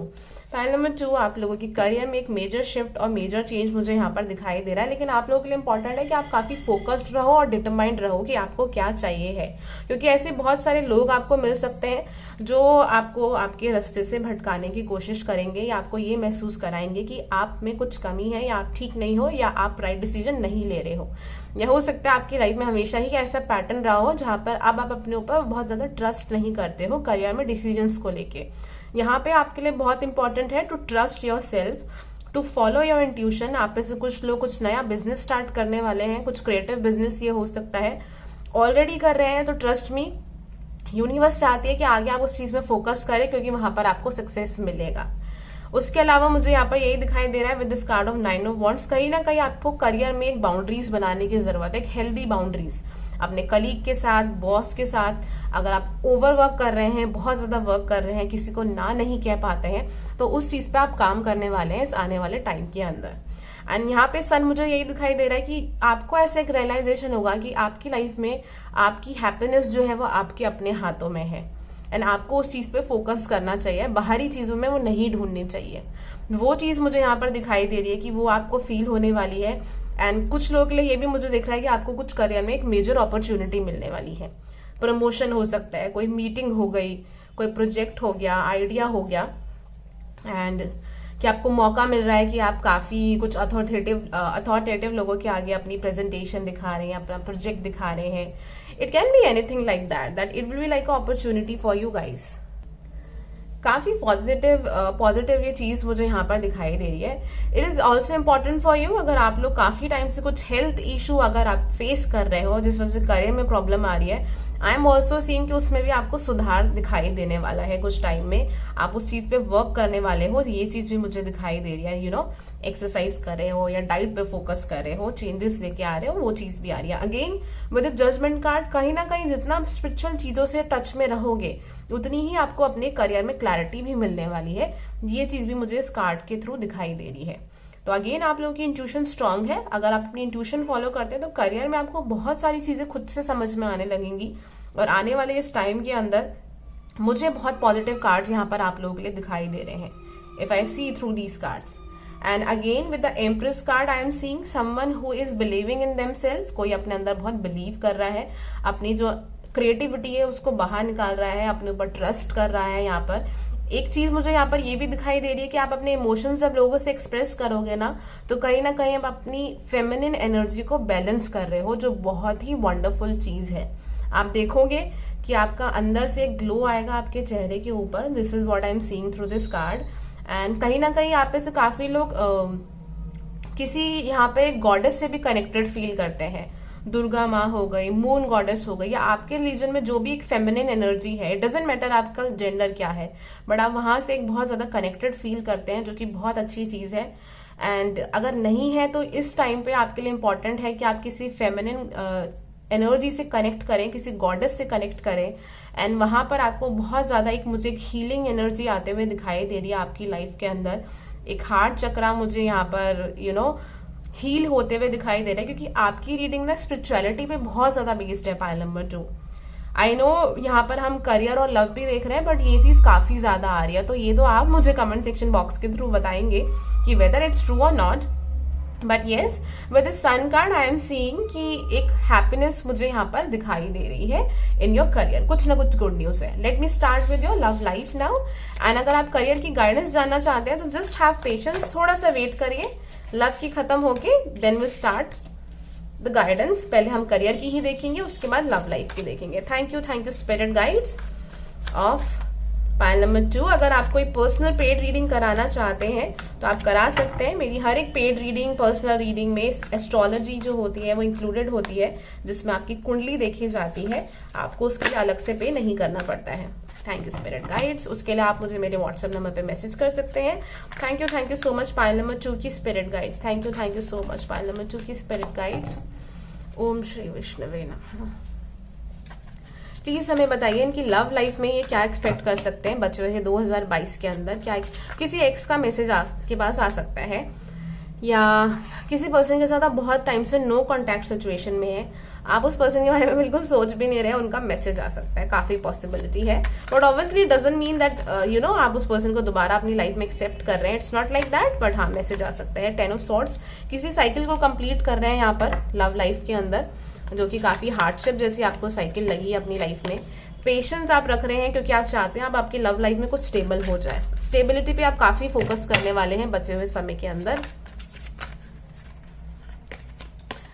Pile number 2, आप लोगों की career में एक major shift और major change मुझे यहाँ पर दिखाई दे रहा है। लेकिन आप लोगों के लिए इंपॉर्टेंट है कि आप काफी फोकस्ड रहो और डिटरमाइंड रहो कि आपको क्या चाहिए है, क्योंकि ऐसे बहुत सारे लोग आपको मिल सकते हैं जो आपको आपके रास्ते से भटकाने की कोशिश करेंगे या आपको ये महसूस कराएंगे कि आप में कुछ कमी है या आप ठीक नहीं हो या आप राइट डिसीजन नहीं ले रहे हो। या हो सकता है आपकी लाइफ में हमेशा ही ऐसा पैटर्न रहा हो जहां पर अब आप अपने ऊपर बहुत ज्यादा ट्रस्ट नहीं करते हो करियर में डिसीजंस को लेके। यहाँ पे आपके लिए बहुत इंपॉर्टेंट है to trust yourself, to follow your intuition. आप में से कुछ लोग कुछ नया बिजनेस स्टार्ट करने वाले हैं, कुछ क्रिएटिव बिजनेस ये हो सकता है, ऑलरेडी कर रहे हैं तो ट्रस्ट मी, यूनिवर्स चाहती है कि आगे आप उस चीज में फोकस करें क्योंकि वहां पर आपको सक्सेस मिलेगा। उसके अलावा मुझे यहाँ पर यही दिखाई दे रहा है with this card of 9 of wands, कहीं ना कहीं आपको करियर में एक बाउंड्रीज बनाने की जरूरत है, एक हेल्दी बाउंड्रीज अपने कलीग के साथ, बॉस के साथ। अगर आप ओवर वर्क कर रहे हैं, बहुत ज्यादा वर्क कर रहे हैं, किसी को ना नहीं कह पाते हैं, तो उस चीज पे आप काम करने वाले हैं इस आने वाले टाइम के अंदर। एंड यहाँ पे सन मुझे यही दिखाई दे रहा है कि आपको ऐसा एक रियलाइजेशन होगा कि आपकी लाइफ में आपकी हैप्पीनेस जो है वो आपके अपने हाथों में है एंड आपको उस चीज पे फोकस करना चाहिए, बाहरी चीजों में वो नहीं ढूंढनी चाहिए। वो चीज मुझे यहाँ पर दिखाई दे रही है कि वो आपको फील होने वाली है। एंड कुछ लोगों के लिए ये भी मुझे दिख रहा है कि आपको कुछ करियर में एक मेजर अपॉर्चुनिटी मिलने वाली है, प्रमोशन हो सकता है, कोई मीटिंग हो गई, कोई प्रोजेक्ट हो गया, आइडिया हो गया, एंड कि आपको मौका मिल रहा है कि आप काफी कुछ अथॉरिटेटिव लोगों के आगे अपनी प्रेजेंटेशन दिखा रहे हैं, अपना प्रोजेक्ट दिखा रहे हैं। It can be anything like that it will be like a opportunity for you guys. काफी पॉजिटिव ये चीज मुझे यहाँ पर दिखाई दे रही है। It is also important for you, अगर आप लोग काफी टाइम से कुछ हेल्थ इशू अगर आप फेस कर रहे हो जिस वजह से करियर में प्रॉब्लम आ रही है, आई एम ऑल्सो सीइंग कि उसमें भी आपको सुधार दिखाई देने वाला है। कुछ टाइम में आप उस चीज पे वर्क करने वाले हो, ये चीज भी मुझे दिखाई दे रही है। यू नो, एक्सरसाइज कर रहे हो या डाइट पे फोकस कर रहे हो, चेंजेस लेके आ रहे हो, वो चीज भी आ रही है। Again with the judgement card, कहीं ना कहीं जितना आप स्पिरिचुअल चीजों से टच में रहोगे उतनी ही आपको अपने करियर में क्लैरिटी भी मिलने वाली है। ये चीज भी मुझे इस कार्ड के थ्रू दिखाई दे रही है। तो अगेन आप लोगों की इंट्यूशन स्ट्रांग है। अगर आप अपनी इंट्यूशन फॉलो करते हैं तो करियर में आपको बहुत सारी चीजें खुद से समझ में आने लगेंगी और आने वाले इस टाइम के अंदर मुझे बहुत पॉजिटिव कार्ड्स यहाँ पर आप लोगों के लिए दिखाई दे रहे हैं, if I see through these cards. And again with the empress card I am seeing someone who is believing in themselves. कोई अपने अंदर बहुत बिलीव कर रहा है, अपनी जो क्रिएटिविटी है उसको बाहर निकाल रहा है, अपने ऊपर ट्रस्ट कर रहा है। यहाँ पर एक चीज मुझे यहाँ पर ये भी दिखाई दे रही है कि आप अपने इमोशंस जब लोगों से एक्सप्रेस करोगे ना तो कहीं ना कहीं आप अपनी फेमिनिन एनर्जी को बैलेंस कर रहे हो, जो बहुत ही वंडरफुल चीज है। आप देखोगे कि आपका अंदर से एक ग्लो आएगा आपके चेहरे के ऊपर। This is what I am seeing through this card. And कहीं ना कहीं आप में से काफी लोग किसी यहाँ पे गॉडेस से भी कनेक्टेड फील करते हैं। दुर्गा माँ हो गई, मून गॉडेस हो गई, या आपके रिलीजन में जो भी एक फेमिनिन एनर्जी है, इट डजेंट मैटर आपका जेंडर क्या है, बट आप वहां से एक बहुत ज्यादा कनेक्टेड फील करते हैं, जो कि बहुत अच्छी चीज है। एंड अगर नहीं है तो इस टाइम पे आपके लिए इंपॉर्टेंट है कि आप किसी फेमिनिन एनर्जी से कनेक्ट करें, किसी गॉडेस से कनेक्ट करें। एंड वहां पर आपको बहुत ज्यादा मुझे एक हीलिंग एनर्जी आते हुए दिखाई दे रही है आपकी लाइफ के अंदर। एक हार्ट चक्रा मुझे यहाँ पर हील होते हुए दिखाई दे रहा है, क्योंकि आपकी रीडिंग ना स्पिरिचुअलिटी पे बहुत ज्यादा बेस्ड है। पाइल नंबर 2, आई नो यहाँ पर हम करियर और लव भी देख रहे हैं, बट ये चीज काफी ज्यादा आ रही है। तो ये तो आप मुझे कमेंट सेक्शन बॉक्स के थ्रू बताएंगे कि वेदर इट्स ट्रू और not. But yes, with the sun card I am seeing कि एक हैप्पीनेस मुझे यहाँ पर दिखाई दे रही है इन योर करियर। कुछ ना कुछ गुड न्यूज है। Let me start with your love life now. And अगर आप करियर की गाइडेंस जानना चाहते हैं तो जस्ट हैव पेशेंस, थोड़ा सा वेट करिए लव की खत्म होके, then will start the guidance. पहले हम करियर की ही देखेंगे, उसके बाद लव लाइफ की देखेंगे। Thank you spirit guides of pile number 2। अगर आप कोई पर्सनल पेड रीडिंग कराना चाहते हैं तो आप करा सकते हैं। मेरी हर एक पेड रीडिंग, पर्सनल रीडिंग में एस्ट्रोलॉजी जो होती है वो इंक्लूडेड होती है, जिसमें आपकी कुंडली देखी जाती है। आपको उसके लिए अलग से पे नहीं करना पड़ता है। Thank you spirit guides. उसके लिए आप मुझे मेरे व्हाट्सएप नंबर पे मैसेज कर सकते हैं। Thank you so much pile number 2 की spirit guides. Thank you so much pile number 2 की स्पिरिट गाइड्स। ओम श्री विष्णवे नमः। प्लीज हमें बताइए इनकी लव लाइफ में ये क्या एक्सपेक्ट कर सकते हैं बचे हुए 2022 के अंदर। क्या किसी एक्स का मैसेज आपके पास आ सकता है या किसी पर्सन के साथ आप बहुत टाइम से नो कांटेक्ट सिचुएशन में है, आप उस पर्सन के बारे में बिल्कुल सोच भी नहीं रहे, उनका मैसेज आ सकता है, काफी पॉसिबिलिटी है। But obviously doesn't mean that आप उस पर्सन को दोबारा अपनी लाइफ में एक्सेप्ट कर रहे हैं, it's not like that, but हाँ मैसेज आ सकता है। 10 ऑफ सॉर्ड्स, किसी साइकिल को कंप्लीट कर रहे हैं यहाँ पर लव लाइफ के अंदर, जो कि काफी हार्डशिप जैसी आपको साइकिल लगी है अपनी लाइफ में। पेशेंस आप रख रहे हैं क्योंकि आप चाहते हैं अब आपकी लव लाइफ में कुछ स्टेबल हो जाए। स्टेबिलिटी पे आप काफी फोकस करने वाले हैं बचे हुए समय के अंदर।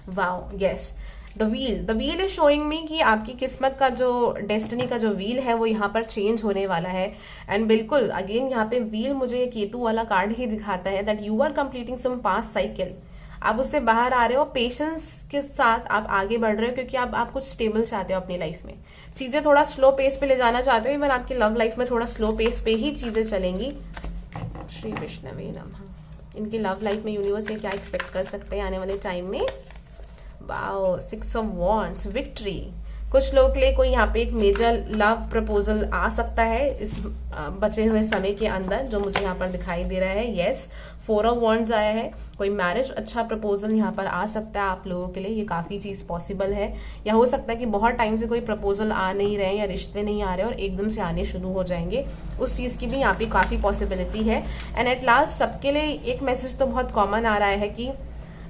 Wow, yes, the wheel is showing me कि आपकी किस्मत का जो डेस्टिनी का जो व्हील है वो यहाँ पर चेंज होने वाला है। एंड बिल्कुल अगेन यहाँ पे व्हील मुझे केतु वाला कार्ड ही दिखाता है that you are completing some past cycle, आप उससे बाहर आ रहे हो, पेशेंस के साथ आप आगे बढ़ रहे हो क्योंकि आप कुछ स्टेबल चाहते हो अपनी लाइफ में, चीजें थोड़ा स्लो पेस पे ले जाना चाहते हो। इवन आपकी लव लाइफ में थोड़ा स्लो पेस पे ही चीजें चलेंगी। श्री विष्णवे नमः। इनकी लव लाइफ में यूनिवर्स से क्या एक्सपेक्ट कर सकते हैं आने वाले टाइम में? Wow, 6 of wands, victory. कुछ लोगों के लिए कोई यहाँ पे एक मेजर लव प्रपोजल आ सकता है इस बचे हुए समय के अंदर, जो मुझे यहाँ पर दिखाई दे रहा है। यस, 4 ऑफ वॉन्ड्स आया है, कोई मैरिज अच्छा प्रपोजल यहाँ पर आ सकता है आप लोगों के लिए, ये काफी चीज पॉसिबल है। या हो सकता है कि बहुत टाइम से कोई प्रपोजल आ नहीं रहे या रिश्ते नहीं आ रहे और एकदम से आने शुरू हो जाएंगे, उस चीज की भी यहाँ पे काफी पॉसिबिलिटी है। एंड एट लास्ट सबके लिए एक मैसेज तो बहुत कॉमन आ रहा है कि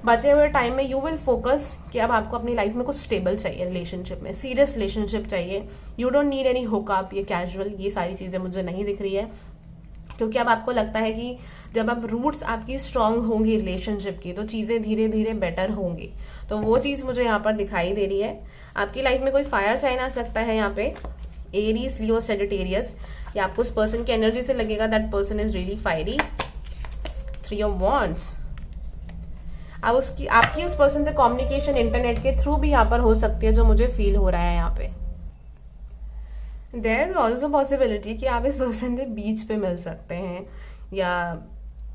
बचे हुए टाइम में यू विल फोकस कि अब आपको अपनी लाइफ में कुछ स्टेबल चाहिए, रिलेशनशिप में सीरियस रिलेशनशिप चाहिए। You don't need any hookup, ये कैजुअल, ये सारी चीजें मुझे नहीं दिख रही है, क्योंकि अब आपको लगता है कि जब अब रूट्स आपकी स्ट्रांग होंगी रिलेशनशिप की तो चीजें धीरे धीरे बेटर होंगी। तो वो चीज मुझे यहाँ पर दिखाई दे रही है। आपकी लाइफ में कोई फायर साइन आ सकता है यहाँ पे, एरीज, लियो, सेजिटेरियस, या आपको उस पर्सन की एनर्जी से लगेगा that person is really fiery. 3 of wands, अब आपकी उस पर्सन से कम्युनिकेशन इंटरनेट के थ्रू भी यहाँ पर हो सकती है, जो मुझे फील हो रहा है यहाँ पे। देयर इज ऑल्सो पॉसिबिलिटी कि आप इस पर्सन से बीच पे मिल सकते हैं, या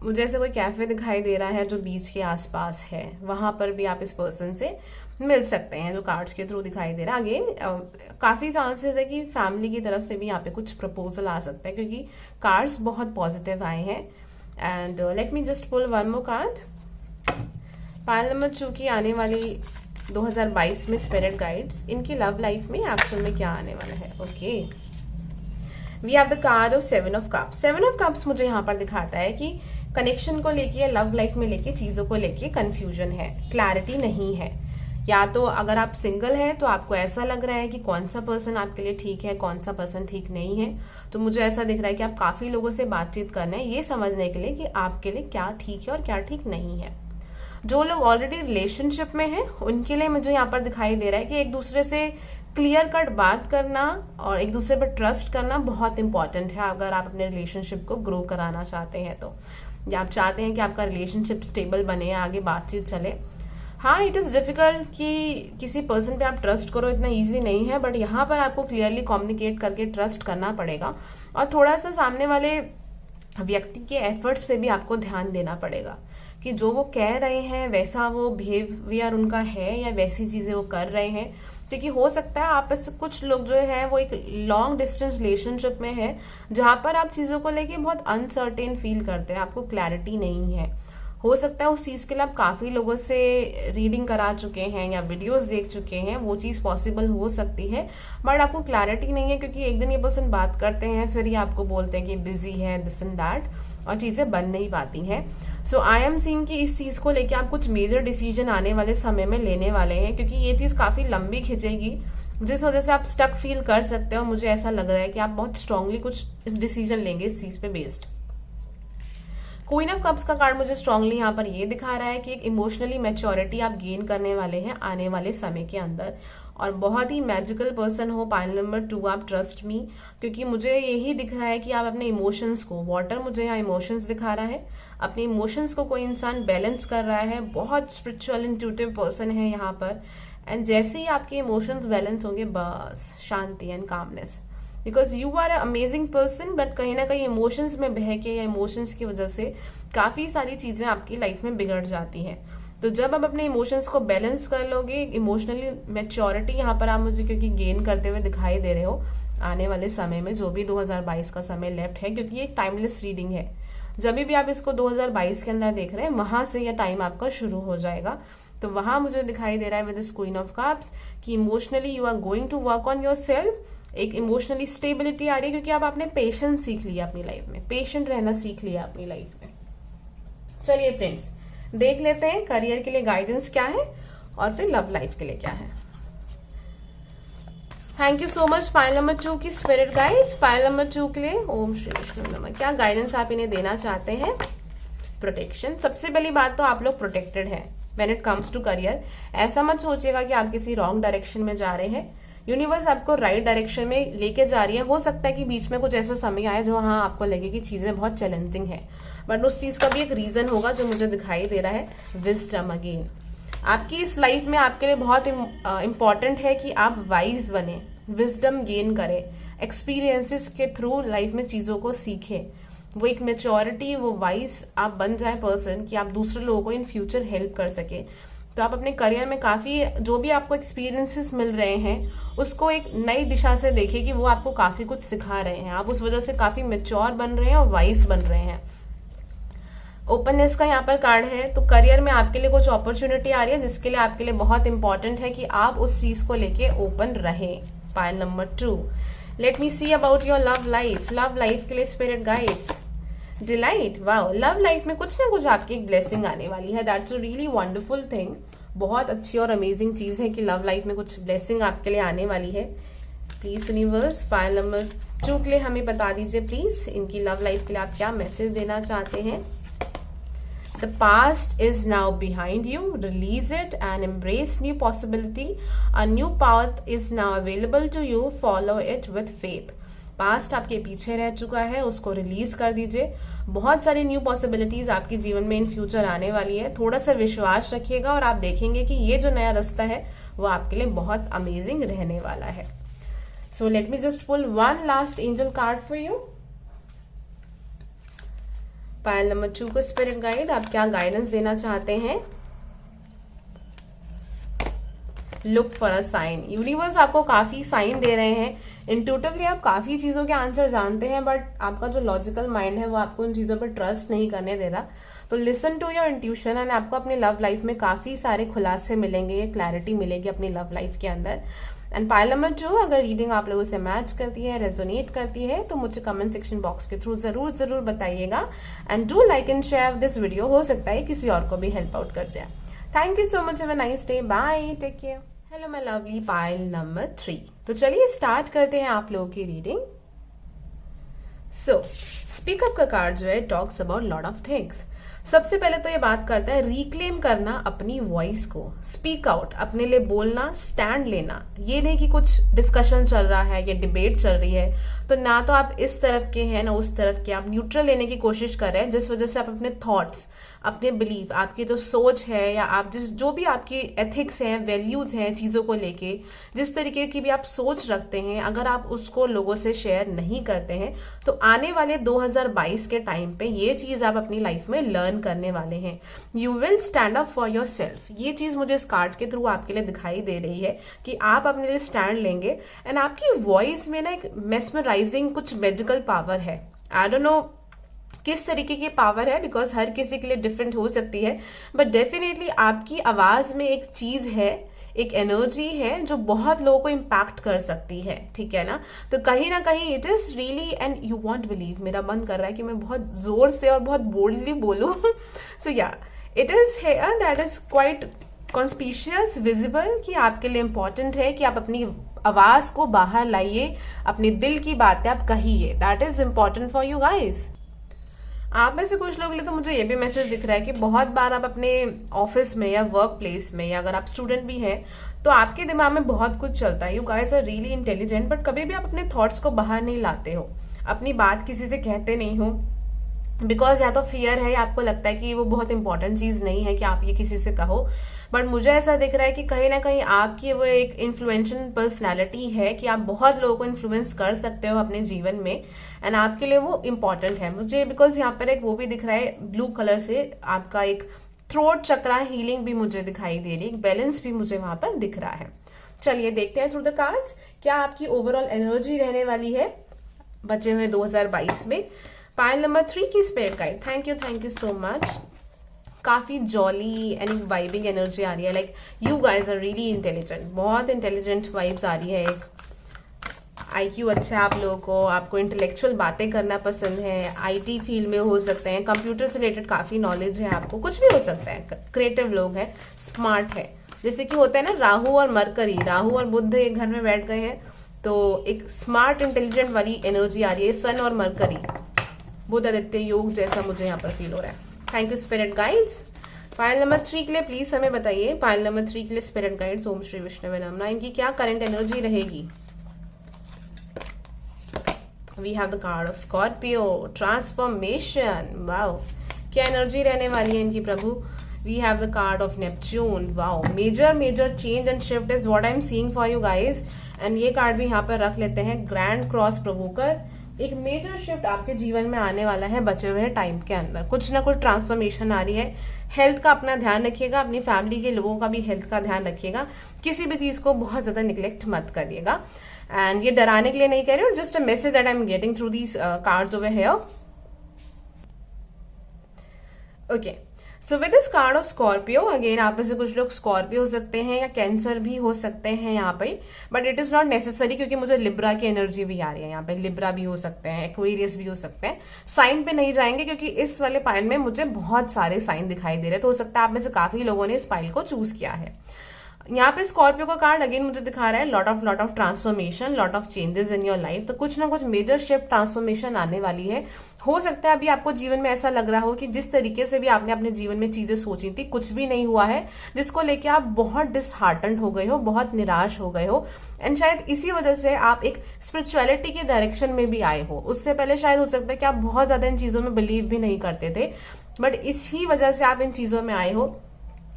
मुझे ऐसे कोई कैफे दिखाई दे रहा है जो बीच के आसपास है, वहां पर भी आप इस पर्सन से मिल सकते हैं, जो कार्ड्स के थ्रू दिखाई दे रहा है। अगेन काफी चांसेस है कि फैमिली की तरफ से भी यहाँ पे कुछ प्रपोजल आ सकता है, क्योंकि कार्ड्स बहुत पॉजिटिव आए हैं। And let me just pull one more card. Pile number 2 की आने वाली 2022 में स्पिरिट गाइड्स, इनकी लव लाइफ में एक्शन में क्या आने वाला है? Okay, we have the card of 7 of cups. 7 of cups मुझे यहाँ पर दिखाता है कि कनेक्शन को लेके या लव लाइफ में लेके चीजों को लेके कंफ्यूजन है, क्लैरिटी नहीं है। या तो अगर आप सिंगल है तो आपको ऐसा लग रहा है कि कौन सा पर्सन आपके लिए ठीक है, कौन सा पर्सन ठीक नहीं है। तो मुझे ऐसा दिख रहा है कि आप काफी लोगों से बातचीत करना है ये समझने के लिए कि आपके लिए क्या ठीक है और क्या ठीक नहीं है। जो लोग ऑलरेडी रिलेशनशिप में हैं उनके लिए मुझे यहाँ पर दिखाई दे रहा है कि एक दूसरे से क्लियर कट बात करना और एक दूसरे पर ट्रस्ट करना बहुत इंपॉर्टेंट है, अगर आप अपने रिलेशनशिप को ग्रो कराना चाहते हैं तो, या आप चाहते हैं कि आपका रिलेशनशिप स्टेबल बने, आगे बातचीत चले। हाँ, इट इज डिफिकल्ट कि किसी पर्सन पे आप ट्रस्ट करो, इतना इजी नहीं है, बट यहाँ पर आपको क्लियरली कम्युनिकेट करके ट्रस्ट करना पड़ेगा और थोड़ा सा सामने वाले व्यक्ति के एफर्ट्स पे भी आपको ध्यान देना पड़ेगा कि जो वो कह रहे हैं वैसा वो बिहेवियर उनका है या वैसी चीजें वो कर रहे हैं। क्योंकि हो सकता है आप में कुछ लोग जो है वो एक लॉन्ग डिस्टेंस रिलेशनशिप में है जहां पर आप चीजों को लेके बहुत अनसर्टेन फील करते हैं, आपको क्लैरिटी नहीं है। हो सकता है उस चीज के लिए आप काफी लोगों से रीडिंग करा चुके हैं या वीडियोस देख चुके हैं, वो चीज पॉसिबल हो सकती है, बट आपको क्लैरिटी नहीं है क्योंकि एक दिन ये पर्सन बात करते हैं फिर ये आपको बोलते हैं कि बिजी है, दिस एंड दैट, और चीजें बन नहीं पाती हैं। सो आई एम सीइंग कि इस चीज को लेके आप कुछ मेजर डिसीजन आने वाले समय में लेने वाले हैं, क्योंकि ये चीज काफी लंबी खिंचेगी जिस वजह से आप स्टक फील कर सकते हो। मुझे ऐसा लग रहा है कि आप बहुत स्ट्रांगली कुछ इस डिसीजन लेंगे इस चीज पे बेस्ड। क्वीन ऑफ कप्स का कार्ड मुझे स्ट्रांगली यहाँ पर ये दिखा रहा है कि एक इमोशनली मैच्योरिटी आप गेन करने वाले हैं आने वाले समय के अंदर, और बहुत ही मैजिकल पर्सन हो पाइल नंबर 2 आप, ट्रस्ट मी, क्योंकि मुझे यही दिख रहा है कि आप अपने इमोशंस को, वाटर मुझे यहाँ इमोशंस दिखा रहा है, अपने इमोशंस को कोई इंसान बैलेंस कर रहा है, बहुत स्पिरिचुअल इंट्यूटिव पर्सन है यहाँ पर। एंड जैसे ही आपके इमोशंस बैलेंस होंगे बस शांति and calmness, because you are a amazing person, but कहीं ना कहीं इमोशंस में बह के या इमोशंस की वजह से काफी सारी चीजें आपकी लाइफ में बिगड़ जाती हैं। तो जब आप अपने इमोशंस को बैलेंस कर लोगे, इमोशनली मैच्योरिटी यहाँ पर आप मुझे क्योंकि गेन करते हुए दिखाई दे रहे हो आने वाले समय में, जो भी 2022 का समय लेफ्ट है, क्योंकि ये एक टाइमलेस रीडिंग है, जब भी आप इसको 2022 के अंदर देख रहे हैं वहां से यह टाइम आपका शुरू हो जाएगा। तो वहां मुझे दिखाई दे रहा है with this queen of cups कि emotionally you are going to work on your self. एक इमोशनली स्टेबिलिटी आ रही है क्योंकि अब आपने पेशेंस सीख लिया अपनी लाइफ में, पेशेंट रहना सीख लिया अपनी लाइफ में। चलिए फ्रेंड्स, देख लेते हैं करियर के लिए गाइडेंस क्या है और फिर लव लाइफ के लिए क्या है। Thank you so much Payal number 2 की स्पिरिट गाइड्स। पायल नंबर 2 के लिए ओम श्री विष्णु नमः, क्या गाइडेंस आप इन्हें देना चाहते हैं? प्रोटेक्शन। सबसे पहली बात तो आप लोग प्रोटेक्टेड हैं when it comes to career. ऐसा मत सोचिएगा कि आप किसी रॉन्ग डायरेक्शन में जा रहे हैं। यूनिवर्स आपको राइट डायरेक्शन में लेके जा रही है। हो सकता है कि बीच में कुछ ऐसा समय आए जो हाँ आपको लगे कि चीजें बहुत चैलेंजिंग है, बट उस चीज का भी एक रीजन होगा जो मुझे दिखाई दे रहा है। विजडम अगेन आपकी इस लाइफ में आपके लिए बहुत इंपॉर्टेंट है कि आप वाइज बने, विजडम गेन करें, एक्सपीरियंसेस के थ्रू लाइफ में चीजों को सीखें। वो एक मेच्योरिटी, वो वाइज आप बन जाए पर्सन कि आप दूसरे लोगों को इन फ्यूचर हेल्प कर सके। तो आप अपने करियर में काफी जो भी आपको एक्सपीरियंसेस मिल रहे हैं उसको एक नई दिशा से देखिए कि वो आपको काफी कुछ सिखा रहे हैं। आप उस वजह से काफी मेच्योर बन रहे हैं और वाइज बन रहे हैं। ओपननेस का यहाँ पर कार्ड है, तो करियर में आपके लिए कुछ अपॉर्चुनिटी आ रही है जिसके लिए आपके लिए बहुत इंपॉर्टेंट है कि आप उस चीज को लेके ओपन रहे। पायल number 2। Late me see about your love life. Love life के लिए spirit guides. Delight, wow, love life में कुछ ना कुछ आपकी एक ब्लेसिंग आने वाली है। That's a really wonderful thing. बहुत अच्छी और अमेजिंग चीज है कि लव लाइफ में कुछ ब्लेसिंग आपके लिए आने वाली है। प्लीज यूनिवर्स पायल नंबर 2 के लिए हमें बता दीजिए प्लीज, इनकी लव लाइफ के लिए आप क्या मैसेज देना चाहते हैं। The past is now behind you. Release it and embrace new possibility. A new path is now available to you. Follow it with faith. Past आपके पीछे रह चुका है, उसको रिलीज कर दीजिए। बहुत सारी न्यू पॉसिबिलिटीज आपके जीवन में इन फ्यूचर आने वाली है। थोड़ा सा विश्वास रखिएगा और आप देखेंगे कि ये जो नया रास्ता है वो आपके लिए बहुत अमेजिंग रहने वाला है। So let me just pull one last angel card for you. Pile number 2 को स्पिरिट गाइड, आप क्या गाइडेंस देना चाहते हैं? Look for a sign. Universe आपको काफी साइन दे रहे हैं। इंट्यूटिवली आप काफी चीजों के आंसर जानते हैं, बट आपका जो लॉजिकल माइंड है वो आपको उन चीजों पर ट्रस्ट नहीं करने दे रहा। तो listen to your intuition and आपको अपनी लव लाइफ में काफी सारे खुलासे मिलेंगे, क्लैरिटी मिलेगी अपनी लव लाइफ के अंदर। एंड पायल नंबर 2, अगर रीडिंग आप लोगों से मैच करती है, रेजोनेट करती है, तो मुझे कमेंट सेक्शन बॉक्स के थ्रू जरूर बताइएगा। And do like and share this video, हो सकता है किसी और को भी हेल्प आउट कर जाए। Thank you so much, have a nice day, bye, take care. Hello my lovely pile number 3। तो चलिए स्टार्ट करते हैं आप लोगों की रीडिंग। सो स्पीकअप का कार्ड जो है talks about lot of things. सबसे पहले तो ये बात करता है रिक्लेम करना अपनी वॉइस को, स्पीक आउट, अपने लिए बोलना, स्टैंड लेना। ये नहीं कि कुछ डिस्कशन चल रहा है या डिबेट चल रही है तो ना तो आप इस तरफ के हैं ना उस तरफ के, आप न्यूट्रल लेने की कोशिश कर रहे हैं, जिस वजह से आप अपने थॉट्स, अपने बिलीफ, आपकी जो सोच है या आप जो भी आपकी एथिक्स हैं, वैल्यूज हैं, चीजों को लेके जिस तरीके की भी आप सोच रखते हैं, अगर आप उसको लोगों से शेयर नहीं करते हैं तो आने वाले 2022 के टाइम पे ये चीज आप अपनी लाइफ में लर्न करने वाले हैं। You will stand up for your self. ये चीज मुझे इस कार्ड के थ्रू आपके लिए दिखाई दे रही है कि आप अपने लिए स्टैंड लेंगे। एंड आपकी वॉइस में ना एक मेस्मराइजिंग कुछ मैजिकल पावर है। आई डोंट नो किस तरीके की पावर है, बिकॉज हर किसी के लिए डिफरेंट हो सकती है, बट डेफिनेटली आपकी आवाज में एक चीज है, एक एनर्जी है जो बहुत लोगों को इम्पैक्ट कर सकती है, ठीक है ना। तो कहीं ना कहीं it is really, and you won't believe, मेरा मन कर रहा है कि मैं बहुत जोर से और बहुत बोल्डली बोलूं। सो या it is here that is quite conspicuous, visible, कि आपके लिए इंपॉर्टेंट है कि आप अपनी आवाज को बाहर लाइए, अपने दिल की बातें आप कहिए। That is important for you guys. आप में से कुछ लोग लिए तो मुझे ये भी मैसेज दिख रहा है कि बहुत बार आप अपने ऑफिस में या वर्क प्लेस में, या अगर आप स्टूडेंट भी हैं तो आपके दिमाग में बहुत कुछ चलता है। You guys are really intelligent, but कभी भी आप अपने थॉट्स को बाहर नहीं लाते हो, अपनी बात किसी से कहते नहीं हो, बिकॉज या तो फियर है या आपको लगता है कि वो बहुत इंपॉर्टेंट चीज नहीं है कि आप ये किसी से कहो। बट मुझे ऐसा दिख रहा है कि कहीं ना कहीं आपकी वो एक इन्फ्लुएंशियल पर्सनैलिटी है कि आप बहुत लोगों को इन्फ्लुएंस कर सकते हो अपने जीवन में, एंड आपके लिए वो इम्पॉर्टेंट है मुझे। बिकॉज यहाँ पर एक वो भी दिख रहा है ब्लू कलर से, आपका एक थ्रोट चक्रा हीलिंग भी मुझे दिखाई दे रही है, बैलेंस भी मुझे वहां पर दिख रहा है। चलिए देखते हैं थ्रू द कार्ड्स क्या आपकी ओवरऑल एनर्जी रहने वाली है बचे हुए 2022 में। पाइल नंबर 3 की spirit guide, thank you so much. काफ़ी जॉली एंड वाइबिंग एनर्जी आ रही है, like you guys are really intelligent, बहुत इंटेलिजेंट वाइब्स आ रही है। एक IQ अच्छा है आप लोगों को, आपको इंटेलेक्चुअल बातें करना पसंद है, IT फील्ड में हो सकते हैं, कंप्यूटर से रिलेटेड काफ़ी नॉलेज है आपको, कुछ भी हो सकता है, क्रिएटिव लोग हैं, स्मार्ट है। जैसे कि होता है ना राहु और मरकरी, राहु और बुध एक घर में बैठ गए हैं, तो एक स्मार्ट इंटेलिजेंट वाली एनर्जी आ रही है। सन और मरकरी, बुध आदित्य योग जैसा मुझे यहाँ पर फील हो रहा है। Thank you spirit guides. Payal number 3 के लिए प्लीज हमें बताइए, पायल नंबर 3 के लिए स्पिरिट गाइड्स, ओम श्री विष्णुवे नमः, इनकी क्या करंट एनर्जी रहेगी। We have the card of Scorpio, transformation, wow, क्या एनर्जी रहने वाली है इनकी प्रभु। We have the card of Neptune, wow, major change and shift is what I am seeing for you guys. एंड ये कार्ड भी यहाँ पर रख लेते हैं, ग्रैंड क्रॉस प्रोवोकर, एक मेजर शिफ्ट आपके जीवन में आने वाला है बचे हुए टाइम के अंदर, कुछ ना कुछ ट्रांसफॉर्मेशन आ रही है। हेल्थ का अपना ध्यान रखिएगा, अपनी फैमिली के लोगों का भी हेल्थ का ध्यान रखिएगा, किसी भी चीज को बहुत ज्यादा निग्लेक्ट मत करिएगा। एंड ये डराने के लिए नहीं कह रही हूँ, just a message that I am getting through these cards over here. Okay, so with this card of Scorpio, again आप में से कुछ लोग स्कॉर्पियो हो सकते हैं या कैंसर भी हो सकते हैं यहाँ पे, but it is not necessary, क्योंकि मुझे लिब्रा की एनर्जी भी आ रही है यहाँ पे। लिब्रा भी हो सकते हैं, एक्वेरियस भी हो सकते हैं। साइन पे नहीं जाएंगे क्योंकि इस वाले पाइल में मुझे बहुत सारे साइन दिखाई दे रहे हैं, तो हो सकता है आप में से काफी लोगों ने इस पाइल को चूज किया है। यहाँ पे स्कॉर्पियो का कार्ड अगेन मुझे दिखा रहा है lot of transformation, lot of changes in your life, तो कुछ ना कुछ मेजर शिफ्ट ट्रांसफॉर्मेशन आने वाली है। हो सकता है अभी आपको जीवन में ऐसा लग रहा हो कि जिस तरीके से भी आपने अपने जीवन में चीजें सोची थी कुछ भी नहीं हुआ है, जिसको लेके आप बहुत डिसहार्टन हो गए हो, बहुत निराश हो गए हो, एंड शायद इसी वजह से आप एक स्पिरिचुअलिटी के डायरेक्शन में भी आए हो। उससे पहले शायद हो सकता है कि आप बहुत ज्यादा इन चीजों में बिलीव भी नहीं करते थे, बट इसी वजह से आप इन चीजों में आए हो।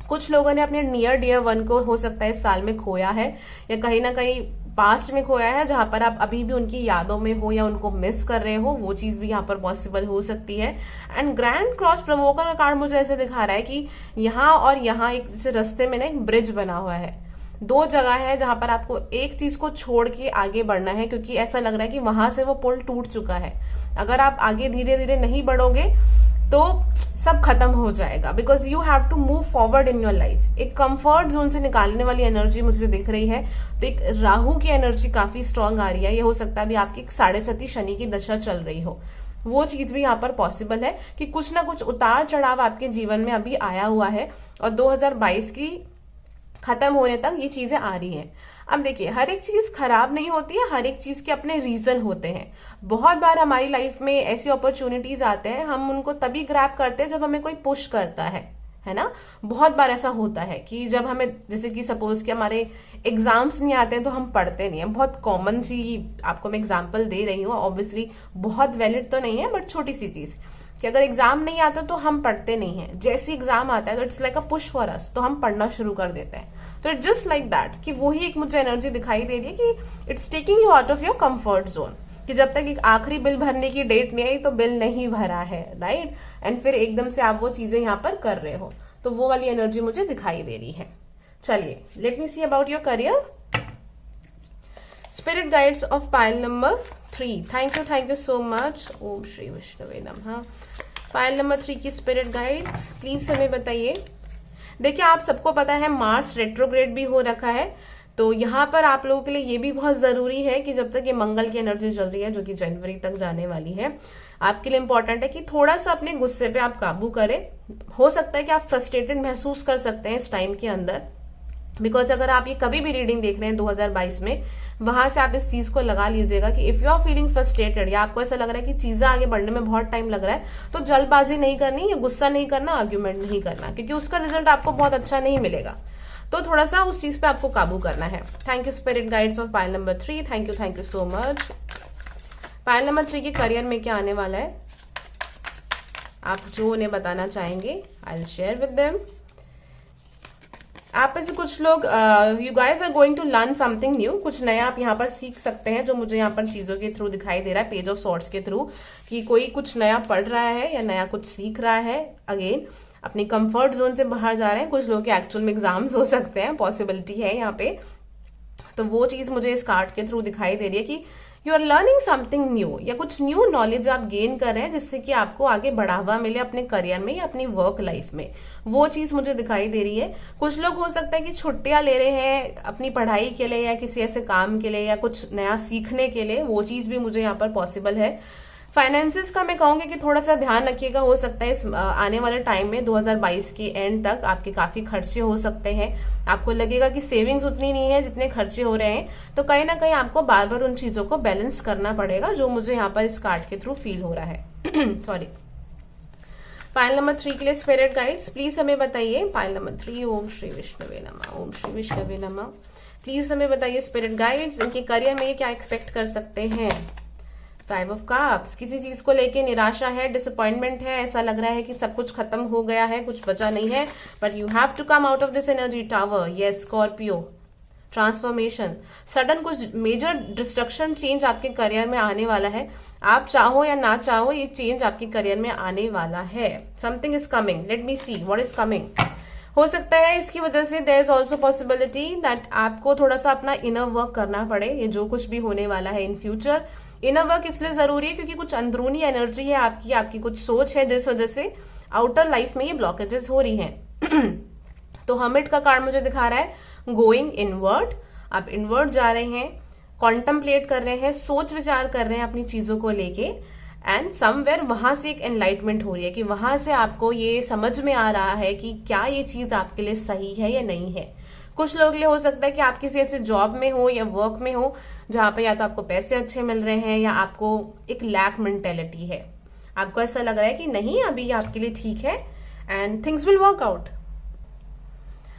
कुछ लोगों ने अपने नियर डियर वन को हो सकता है इस साल में खोया है, या कहीं ना कहीं पास्ट में खोया है, जहां पर आप अभी भी उनकी यादों में हो या उनको मिस कर रहे हो, वो चीज भी यहाँ पर पॉसिबल हो सकती है। एंड ग्रैंड क्रॉस प्रवोकर का कार्ड मुझे ऐसे दिखा रहा है कि यहाँ और यहाँ एक जैसे रास्ते में ना एक ब्रिज बना हुआ है, दो जगह है जहां पर आपको एक चीज को छोड़ के आगे बढ़ना है, क्योंकि ऐसा लग रहा है कि वहां से वो पुल टूट चुका है। अगर आप आगे धीरे धीरे नहीं बढ़ोगे तो सब खत्म हो जाएगा, because you have to move forward in your life. एक कंफर्ट जोन से निकालने वाली एनर्जी मुझे दिख रही है, तो एक राहु की एनर्जी काफी स्ट्रांग आ रही है। ये हो सकता है अभी आपकी 7.5 शनि की दशा चल रही हो, वो चीज भी यहाँ पर पॉसिबल है कि कुछ ना कुछ उतार चढ़ाव आपके जीवन में अभी आया हुआ है, और 2022 की खत्म होने तक ये चीजें आ रही हैं। अब देखिए, हर एक चीज खराब नहीं होती है, हर एक चीज के अपने रीजन होते हैं। बहुत बार हमारी लाइफ में ऐसी अपॉर्चुनिटीज आते हैं, हम उनको तभी ग्रैब करते हैं जब हमें कोई पुश करता है ना। बहुत बार ऐसा होता है कि जब हमें, जैसे कि सपोज कि हमारे एग्जाम्स नहीं आते हैं तो हम पढ़ते नहीं है। बहुत कॉमन सी आपको मैं एग्जाम्पल दे रही हूँ, ऑब्वियसली बहुत वैलिड तो नहीं है, बट छोटी सी चीज कि अगर एग्जाम नहीं आता तो हम पढ़ते नहीं है, जैसे एग्जाम आता है तो it's like a push for us, तो हम पढ़ना शुरू कर देते हैं। तो इट्स जस्ट लाइक दैट कि वही एक मुझे एनर्जी दिखाई दे रही है कि it's taking you out of your comfort zone, कि जब तक एक आखिरी बिल भरने की डेट नहीं आई तो बिल नहीं भरा है, राइट, एंड फिर एकदम से आप वो चीजें यहाँ पर कर रहे हो, तो वो वाली एनर्जी मुझे दिखाई दे रही है। चलिए, let me see about your career. Spirit guides of pile number 3, thank you so much, Om Shri विष्णुवे नमः। पाइल नंबर 3 की स्पिरिट गाइड्स प्लीज हमें बताइए। देखिए, आप सबको पता है मार्स रेट्रोग्रेड भी हो रखा है, तो यहाँ पर आप लोगों के लिए ये भी बहुत जरूरी है कि जब तक ये मंगल की एनर्जी चल रही है, जो कि जनवरी तक जाने वाली है, आपके लिए इंपॉर्टेंट है कि थोड़ा सा अपने गुस्से पे आप काबू करें। हो सकता है कि आप फ्रस्ट्रेटेड महसूस कर सकते हैं इस टाइम के अंदर, बिकॉज अगर आप ये कभी भी रीडिंग देख रहे हैं 2022 में, वहां से आप इस चीज को लगा लीजिएगा कि if you are feeling frustrated या आपको ऐसा लग रहा है कि चीजें आगे बढ़ने में बहुत टाइम लग रहा है, तो जल्दबाजी नहीं करनी, या गुस्सा नहीं करना, आर्ग्यूमेंट नहीं करना, क्योंकि उसका रिजल्ट आपको बहुत अच्छा नहीं मिलेगा। तो थोड़ा सा उस चीज पे आपको काबू करना है। Thank you spirit guides of pile number 3, thank you so much. Pile number 3 के करियर में क्या आने वाला है, आप जो उन्हें बताना चाहेंगे, I will share with them. आप में से कुछ लोग, you guys are going to learn something new, कुछ नया आप यहाँ पर सीख सकते हैं, जो मुझे यहाँ पर चीजों के थ्रू दिखाई दे रहा है, पेज ऑफ सॉर्ट्स के थ्रू, कि कोई कुछ नया पढ़ रहा है या नया कुछ सीख रहा है। अगेन, अपनी कंफर्ट जोन से बाहर जा रहे हैं। कुछ लोगों के एक्चुअल में एग्जाम्स हो सकते हैं, पॉसिबिलिटी है यहाँ पे, तो वो चीज मुझे इस कार्ड के थ्रू दिखाई दे रही है कि you are learning something new, या कुछ न्यू नॉलेज आप गेन कर रहे हैं जिससे कि आपको आगे बढ़ावा मिले अपने करियर में या अपनी वर्क लाइफ में, वो चीज मुझे दिखाई दे रही है। कुछ लोग हो सकता है कि छुट्टियां ले रहे हैं अपनी पढ़ाई के लिए या किसी ऐसे काम के लिए या कुछ नया सीखने के लिए, वो चीज भी मुझे यहाँ पर पॉसिबल है। फाइनेंसिस का मैं कहूंगी कि थोड़ा सा ध्यान रखिएगा, हो सकता है इस आने वाले टाइम में 2022 के एंड तक आपके काफी खर्चे हो सकते हैं, आपको लगेगा कि सेविंग्स उतनी नहीं है जितने खर्चे हो रहे हैं, तो कहीं ना कहीं आपको बार बार उन चीजों को बैलेंस करना पड़ेगा, जो मुझे यहाँ पर इस कार्ड के थ्रू फील हो रहा है। सॉरी। फाइल नंबर 3 के लिए स्पिरिट गाइड्स प्लीज हमें बताइए। फाइल नंबर 3, ओम श्री विष्णुवे नमः, ओम श्री विष्णुवे नमः। प्लीज हमें बताइए स्पिरिट गाइड्स, इनके करियर में ये क्या एक्सपेक्ट कर सकते हैं। 5 ऑफ कप्स, किसी चीज को लेके निराशा है, डिसअपॉइंटमेंट है, ऐसा लग रहा है कि सब कुछ खत्म हो गया है, कुछ बचा नहीं है, but you have to come out of this energy. Tower, yes. Scorpio, transformation, sudden कुछ मेजर डिस्ट्रक्शन चेंज आपके करियर में आने वाला है, आप चाहो या ना चाहो ये चेंज आपके करियर में आने वाला है। Something is coming, let me see what is coming. हो सकता है इसकी वजह से there is also possibility that आपको थोड़ा सा अपना इनर वर्क करना पड़े, ये जो कुछ भी होने वाला है इन फ्यूचर। इनर वर्क इसलिए जरूरी है क्योंकि कुछ अंदरूनी एनर्जी है आपकी कुछ सोच है जिस वजह से आउटर लाइफ में ये ब्लॉकेजेस हो रही हैं। तो हर्मिट का कार्ड मुझे दिखा रहा है गोइंग इनवर्ड, आप इनवर्ड जा रहे हैं, कॉन्टम्पलेट कर रहे हैं, सोच विचार कर रहे हैं अपनी चीजों को लेके, एंड समवेयर वहां से एक एनलाइटमेंट हो रही है कि वहां से आपको ये समझ में आ रहा है कि क्या ये चीज आपके लिए सही है या नहीं है। कुछ लोग लिए हो सकता है कि आप किसी ऐसे जॉब में हो या वर्क में हो जहां पे या तो आपको पैसे अच्छे मिल रहे हैं या आपको एक लैक मेंटेलिटी है, आपको ऐसा लग रहा है कि नहीं अभी ये आपके लिए ठीक है and things will work out,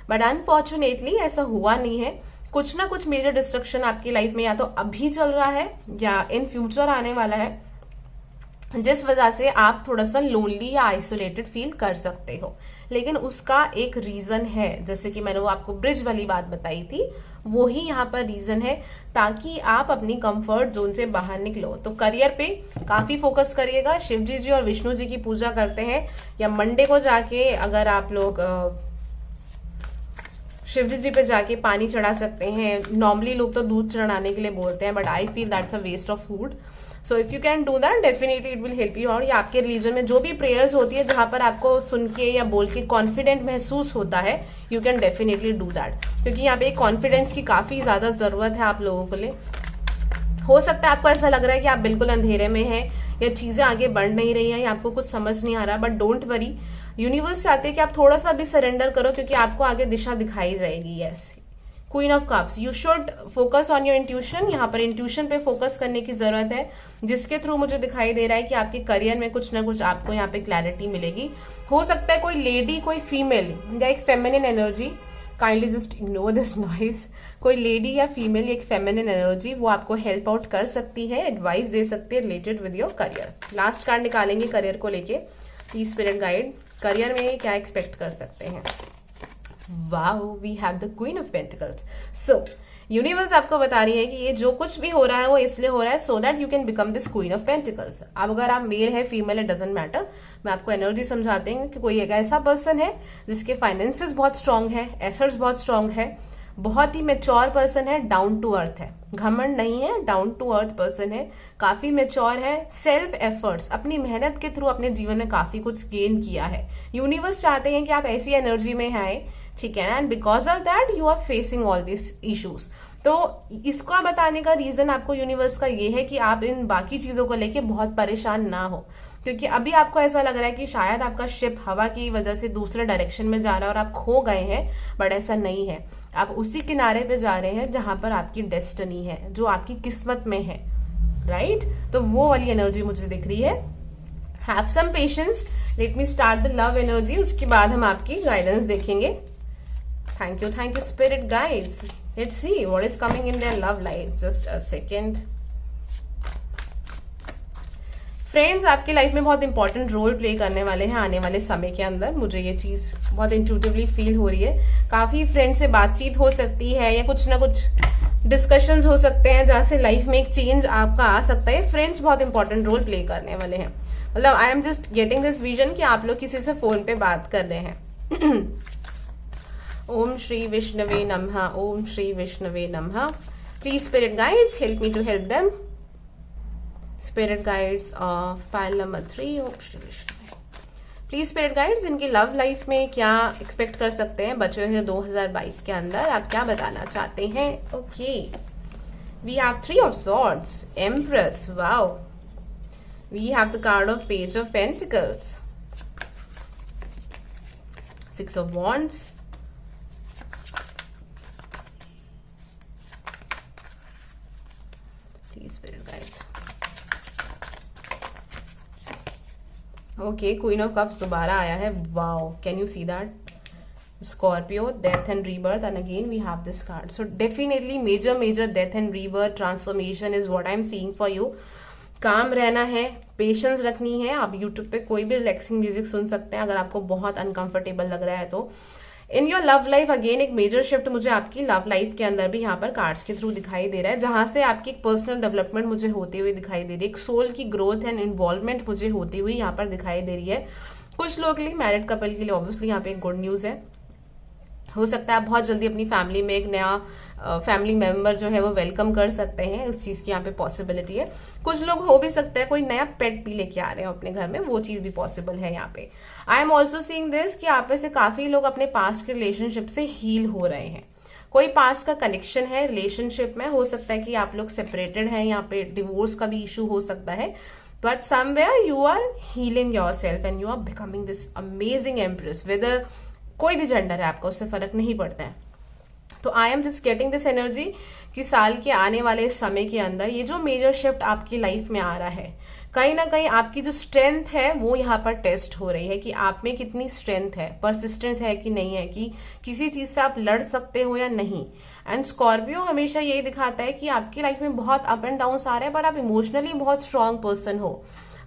but unfortunately ऐसा हुआ नहीं है। कुछ ना कुछ मेजर डिस्ट्रक्शन आपकी लाइफ में या तो अभी चल रहा है या इन फ्यूचर आने वाला है, जिस वजह से आप थोड़ा सा लोनली या आइसोलेटेड फील कर सकते हो। लेकिन उसका एक रीजन है, जैसे कि मैंने वो आपको ब्रिज वाली बात बताई थी, वो ही यहाँ पर रीजन है, ताकि आप अपनी कंफर्ट जोन से बाहर निकलो। तो करियर पे काफी फोकस करिएगा। शिव जी और विष्णु जी की पूजा करते हैं, या मंडे को जाके अगर आप लोग शिव जी पे जाके पानी चढ़ा सकते हैं। नॉर्मली लोग तो दूध चढ़ाने के लिए बोलते हैं, but I feel that's a waste of food. So if you can do that definitely it will help you. और ये आपके रिलीजन में जो भी प्रेयर्स होती है जहां पर आपको सुन के या बोल के कॉन्फिडेंट महसूस होता है, you can definitely do that, क्योंकि यहाँ पे कॉन्फिडेंस की काफी ज्यादा जरूरत है आप लोगों के लिए। हो सकता है आपको ऐसा लग रहा है कि आप बिल्कुल अंधेरे में हैं या चीजें आगे बढ़ नहीं रही हैं या आपको कुछ समझ नहीं आ रहा, बट डोंट वरी, यूनिवर्स चाहते हैं कि आप थोड़ा सा भी सरेंडर करो, क्योंकि आपको आगे दिशा दिखाई जाएगी। Yes, queen of cups, you should focus on your intuition. यहाँ पर इंट्यूशन पे फोकस करने की जरूरत है, जिसके थ्रू मुझे दिखाई दे रहा है कि आपके करियर में कुछ ना कुछ आपको यहाँ पे क्लैरिटी मिलेगी। हो सकता है कोई लेडी, कोई फीमेल या एक feminine energy, kindly just ignore this noise, कोई लेडी या फीमेल एक फेमिनिन एनर्जी वो आपको हेल्प आउट कर सकती है, एडवाइस दे सकती है related with your career. Last card निकालेंगे करियर को लेके। प्लीज स्पिरिट गाइड, करियर में क्या एक्सपेक्ट कर सकते हैं। Wow, we have the queen of pentacles. So universe आपको बता रही है कि ये जो कुछ भी हो रहा है वो इसलिए हो रहा है so that you can become this queen of pentacles. अब अगर आप मेल है फीमेल है डजंट मैटर, मैं आपको एनर्जी समझाते हैं कि कोई एक ऐसा पर्सन है जिसके फाइनेंसेस बहुत स्ट्रांग है, एसेट्स बहुत स्ट्रांग है, बहुत ही मेच्योर पर्सन है, डाउन टू अर्थ है, घमंड नहीं है, डाउन टू अर्थ पर्सन है, काफी मेच्योर है, सेल्फ एफर्ट्स अपनी मेहनत के थ्रू अपने जीवन में काफी कुछ गेन किया है। यूनिवर्स चाहते हैं कि आप ऐसी एनर्जी में आए, ठीक है, and because of that you are facing all this issues. तो इसको बताने का रीजन आपको यूनिवर्स का ये है कि आप इन बाकी चीजों को लेके बहुत परेशान ना हो, क्योंकि अभी आपको ऐसा लग रहा है कि शायद आपका शिप हवा की वजह से दूसरे डायरेक्शन में जा रहा है और आप खो गए हैं, बट ऐसा नहीं है। आप उसी किनारे पे जा रहे हैं जहां पर आपकी डेस्टिनी है, जो आपकी किस्मत में है, राइट? तो वो वाली एनर्जी मुझे दिख रही है। Have some patience, let me start the love energy, उसके बाद हम आपकी गाइडेंस देखेंगे। Thank you spirit guides. Let's see what is coming in their love life. Just a second. Friends आपकी लाइफ में बहुत इंपॉर्टेंट रोल प्ले करने वाले हैं आने वाले समय के अंदर, मुझे ये चीज बहुत इंट्यूटिवली फील हो रही है। काफी फ्रेंड से बातचीत हो सकती है या कुछ ना कुछ डिस्कशंस हो सकते हैं जहां से लाइफ में एक चेंज आपका आ सकता है। फ्रेंड्स बहुत इंपॉर्टेंट रोल प्ले करने वाले हैं, मतलब आई am just getting this vision कि आप लोग किसी से फोन पे बात कर रहे हैं। ओम श्री विष्णवे नमः, ओम श्री विष्णवे नमः। Please spirit guides help me to help them. Spirit guides of pile number 3, Om Shri Vishnu. Please spirit guides, इनकी लव लाइफ में क्या एक्सपेक्ट कर सकते हैं बचे हुए 2022 के अंदर, आप क्या बताना चाहते हैं? Okay, we have 3 of swords, empress, wow, we have the card of page of pentacles, 6 of wands, please spirit guides. Okay, queen of cups दोबारा आया है, wow, can you see that? Scorpio, death and rebirth, and again we have this card. So definitely major death and rebirth transformation is what I'm seeing for you. काम रहना है, patience रखनी है। आप YouTube पे कोई भी रिलैक्सिंग म्यूजिक सुन सकते हैं अगर आपको बहुत अनकंफर्टेबल लग रहा है तो। In your love life again एक मेजर शिफ्ट मुझे आपकी लव लाइफ के अंदर भी यहाँ पर कार्ड्स के थ्रू दिखाई दे रहा है, जहां से आपकी एक पर्सनल डेवलपमेंट मुझे होते हुए दिखाई दे रही है, एक सोल की ग्रोथ एंड इन्वॉल्वमेंट मुझे होती हुई यहाँ पर दिखाई दे रही है। कुछ लोगों के लिए, मैरिड कपल के लिए ऑब्वियसली यहाँ पे एक गुड न्यूज है। हो सकता है आप बहुत जल्दी अपनी फैमिली में एक नया फैमिली मेंबर जो है वो वेलकम कर सकते हैं, उस चीज की यहाँ पे पॉसिबिलिटी है। कुछ लोग हो भी सकता है कोई नया पेट भी लेके आ रहे हैं अपने घर में, वो चीज भी पॉसिबल है यहाँ पे। I am also seeing this कि आप में से काफी लोग अपने पास्ट के रिलेशनशिप से हील हो रहे हैं। कोई पास्ट का कनेक्शन है रिलेशनशिप में, हो सकता है कि आप लोग सेपरेटेड हैं, यहाँ पे डिवोर्स का भी इशू हो सकता है, but somewhere you are healing yourself and you are becoming this amazing empress. Whether कोई भी जेंडर है आपका, उससे फर्क नहीं पड़ता है। तो I am just getting this energy कि साल के आने वाले समय के अंदर ये जो मेजर शिफ्ट आपकी लाइफ में आ रहा है, कहीं ना कहीं आपकी जो स्ट्रेंथ है वो यहाँ पर टेस्ट हो रही है कि आप में कितनी स्ट्रेंथ है, परसिस्टेंस है कि नहीं है, कि किसी चीज से आप लड़ सकते हो या नहीं। एंड स्कॉर्पियो हमेशा यही दिखाता है कि आपकी लाइफ में बहुत अप एंड डाउन आ रहे हैं, पर आप इमोशनली बहुत स्ट्रांग पर्सन हो।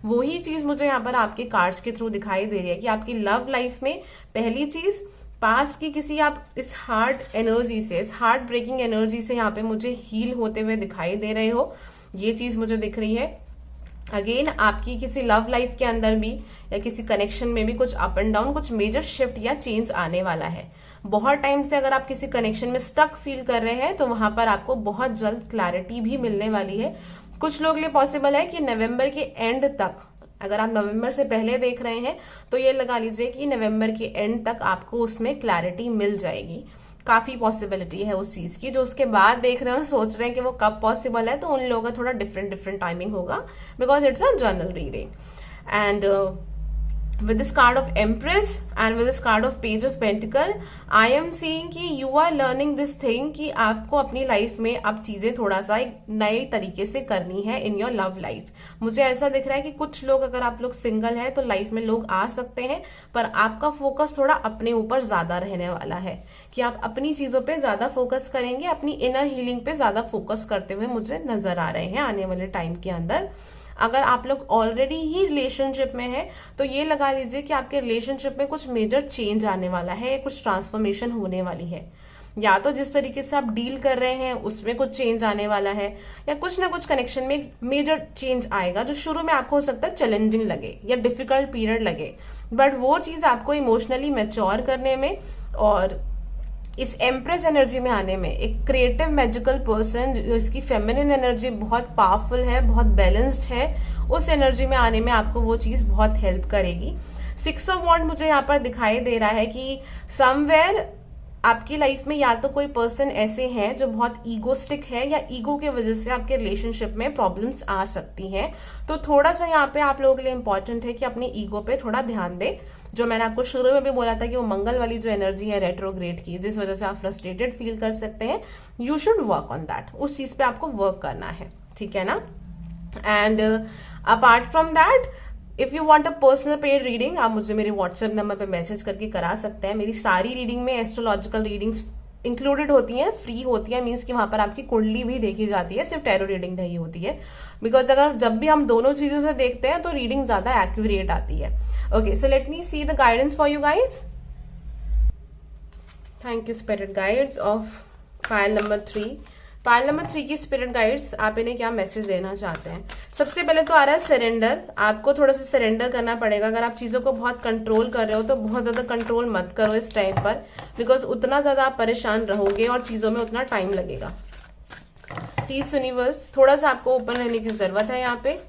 वही चीज मुझे यहाँ पर आपके कार्ड्स के थ्रू दिखाई दे रही है कि आपकी लव लाइफ में पहली चीज पास्ट की किसी आप इस हार्ट एनर्जी से, इस हार्ट ब्रेकिंग एनर्जी से यहाँ पे मुझे हील होते हुए दिखाई दे रहे हो, ये चीज मुझे दिख रही है। अगेन आपकी किसी लव लाइफ के अंदर भी या किसी कनेक्शन में भी कुछ अप एंड डाउन, कुछ मेजर शिफ्ट या चेंज आने वाला है। बहुत टाइम से अगर आप किसी कनेक्शन में स्टक फील कर रहे हैं तो वहां पर आपको बहुत जल्द क्लैरिटी भी मिलने वाली है। कुछ लोग लिए पॉसिबल है कि नवंबर के एंड तक, अगर आप नवंबर से पहले देख रहे हैं तो ये लगा लीजिए कि नवंबर के एंड तक आपको उसमें क्लैरिटी मिल जाएगी। काफी पॉसिबिलिटी है उस चीज की। जो उसके बाद देख रहे हो, सोच रहे हैं कि वो कब पॉसिबल है, तो उन लोगों का थोड़ा डिफरेंट टाइमिंग होगा, because it's a journal reading. And with this card of Empress and with this card of Page of Pentacle, I am seeing कि you are learning this thing कि आपको अपनी लाइफ में अब चीजें थोड़ा सा एक नए तरीके से करनी है इन योर लव लाइफ। मुझे ऐसा दिख रहा है कि कुछ लोग, अगर आप लोग सिंगल हैं तो लाइफ में लोग आ सकते हैं, पर आपका फोकस थोड़ा अपने ऊपर ज्यादा रहने वाला है कि आप अपनी चीजों पे ज्यादा फोकस करेंगे, अपनी इनर हीलिंग पे ज्यादा फोकस करते हुए मुझे नजर आ रहे हैं आने वाले टाइम के अंदर। अगर आप लोग ऑलरेडी ही रिलेशनशिप में हैं तो ये लगा लीजिए कि आपके रिलेशनशिप में कुछ मेजर चेंज आने वाला है, कुछ ट्रांसफॉर्मेशन होने वाली है। या तो जिस तरीके से आप डील कर रहे हैं उसमें कुछ चेंज आने वाला है, या कुछ ना कुछ कनेक्शन में एक मेजर चेंज आएगा जो शुरू में आपको हो सकता है चैलेंजिंग लगे या डिफिकल्ट पीरियड लगे, बट वो चीज आपको इमोशनली मैच्योर करने में और इस एम्प्रेस एनर्जी में आने में, एक क्रिएटिव मैजिकल पर्सन जिसकी फेमिनिन एनर्जी बहुत पावरफुल है, बहुत बैलेंस्ड है, उस एनर्जी में आने में आपको वो चीज बहुत हेल्प करेगी। 6 ऑफ वॉन्ड मुझे यहाँ पर दिखाई दे रहा है कि समवेयर आपकी लाइफ में या तो कोई पर्सन ऐसे हैं जो बहुत ईगोस्टिक है या ईगो के वजह से आपके रिलेशनशिप में प्रॉब्लम्स आ सकती हैं। तो थोड़ा सा यहाँ पे आप लोगों के लिए इंपॉर्टेंट है कि अपनी ईगो पे थोड़ा ध्यान दें। जो मैंने आपको शुरू में भी बोला था कि वो मंगल वाली जो एनर्जी है रेट्रोग्रेड की, जिस वजह से आप फ्रस्ट्रेटेड फील कर सकते हैं, you should work on that. उस चीज पे आपको वर्क करना है, ठीक है ना। And apart from that, if you want a personal paid reading, आप मुझे मेरे व्हाट्सएप नंबर पे मैसेज करके करा सकते हैं। मेरी सारी रीडिंग में एस्ट्रोलॉजिकल रीडिंग्स इंक्लूडेड होती हैं, फ्री होती है, मीन्स कि वहां पर आपकी कुंडली भी देखी जाती है, सिर्फ टैरो रीडिंग नहीं होती है। बिकॉज अगर जब भी हम दोनों चीजों से देखते हैं तो रीडिंग ज्यादा एक्यूरेट आती है। Okay, so let me see the guidance for you guys. Thank you spirit guides of file number 3। File number 3 की स्पिरिट गाइड्स, आप इन्हें क्या मैसेज देना चाहते हैं? सबसे पहले तो आ रहा है सरेंडर। आपको थोड़ा सा सरेंडर करना पड़ेगा। अगर आप चीजों को बहुत कंट्रोल कर रहे हो तो बहुत ज्यादा कंट्रोल मत करो इस टाइम पर, बिकॉज उतना ज्यादा आप परेशान रहोगे और चीजों में उतना टाइम लगेगा। प्लीज यूनिवर्स, थोड़ा सा आपको ओपन रहने की जरूरत है यहाँ पे।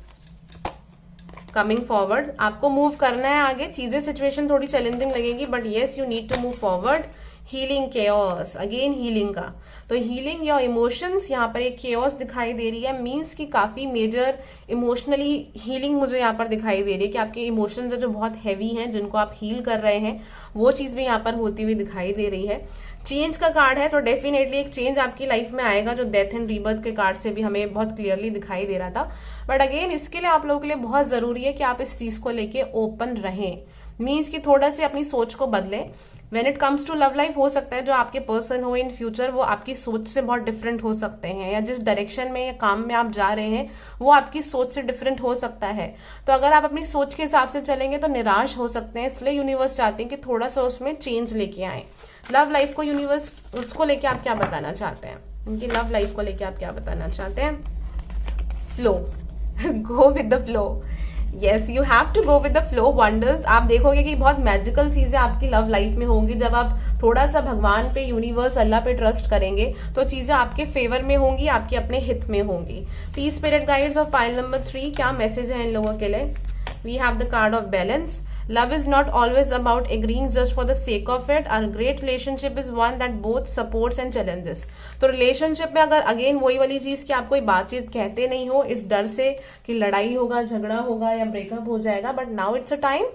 कमिंग फॉरवर्ड, आपको मूव करना है आगे। चीजें सिचुएशन थोड़ी चैलेंजिंग लगेगी but yes you need to move forward. Healing chaos, again healing का, तो हीलिंग योर इमोशंस, यहाँ पर एक केओस दिखाई दे रही है, मीन्स कि काफी मेजर इमोशनली हीलिंग मुझे यहाँ पर दिखाई दे रही है कि आपके इमोशंस जो बहुत हैवी हैं जिनको आप हील कर रहे हैं वो चीज भी यहाँ पर होती हुई दिखाई दे रही है। चेंज का कार्ड है तो डेफिनेटली एक चेंज आपकी लाइफ में आएगा जो डेथ एंड रीबर्थ के कार्ड से भी हमें बहुत क्लियरली दिखाई दे रहा था। बट अगेन इसके लिए आप लोगों के लिए बहुत जरूरी है कि आप इस चीज को लेके ओपन रहें, मीन्स कि थोड़ा सी अपनी सोच को बदलें। When it comes to love life, हो सकता है जो आपके पर्सन हो इन फ्यूचर वो आपकी सोच से बहुत डिफरेंट हो सकते हैं, या जिस डायरेक्शन में या काम में आप जा रहे हैं वो आपकी सोच से डिफरेंट हो सकता है। तो अगर आप अपनी सोच के हिसाब से चलेंगे तो निराश हो सकते हैं, इसलिए यूनिवर्स चाहते हैं कि थोड़ा सा उसमें चेंज लेके आए। लव लाइफ को यूनिवर्स उसको लेके आप क्या बताना चाहते हैं, उनकी लव लाइफ को लेके आप क्या बताना चाहते हैं? Flow, go with the flow. Yes, you have to go with the flow. Wonders आप देखोगे कि बहुत मैजिकल चीजें आपकी लव लाइफ में होंगी जब आप थोड़ा सा भगवान पे, यूनिवर्स, अल्लाह पे ट्रस्ट करेंगे तो चीजें आपके फेवर में होंगी, आपके अपने हित में होंगी। Please spirit guides of pile number 3, क्या मैसेज है इन लोगों के लिए? We have the card of balance. Love is not always about agreeing just for the sake of it. Our great relationship is one that both supports and challenges. तो relationship में अगर again वही वाली चीज कि आप कोई बातचीत कहते नहीं हो इस डर से कि लड़ाई होगा, झगड़ा होगा या ब्रेकअप हो जाएगा, but now it's a time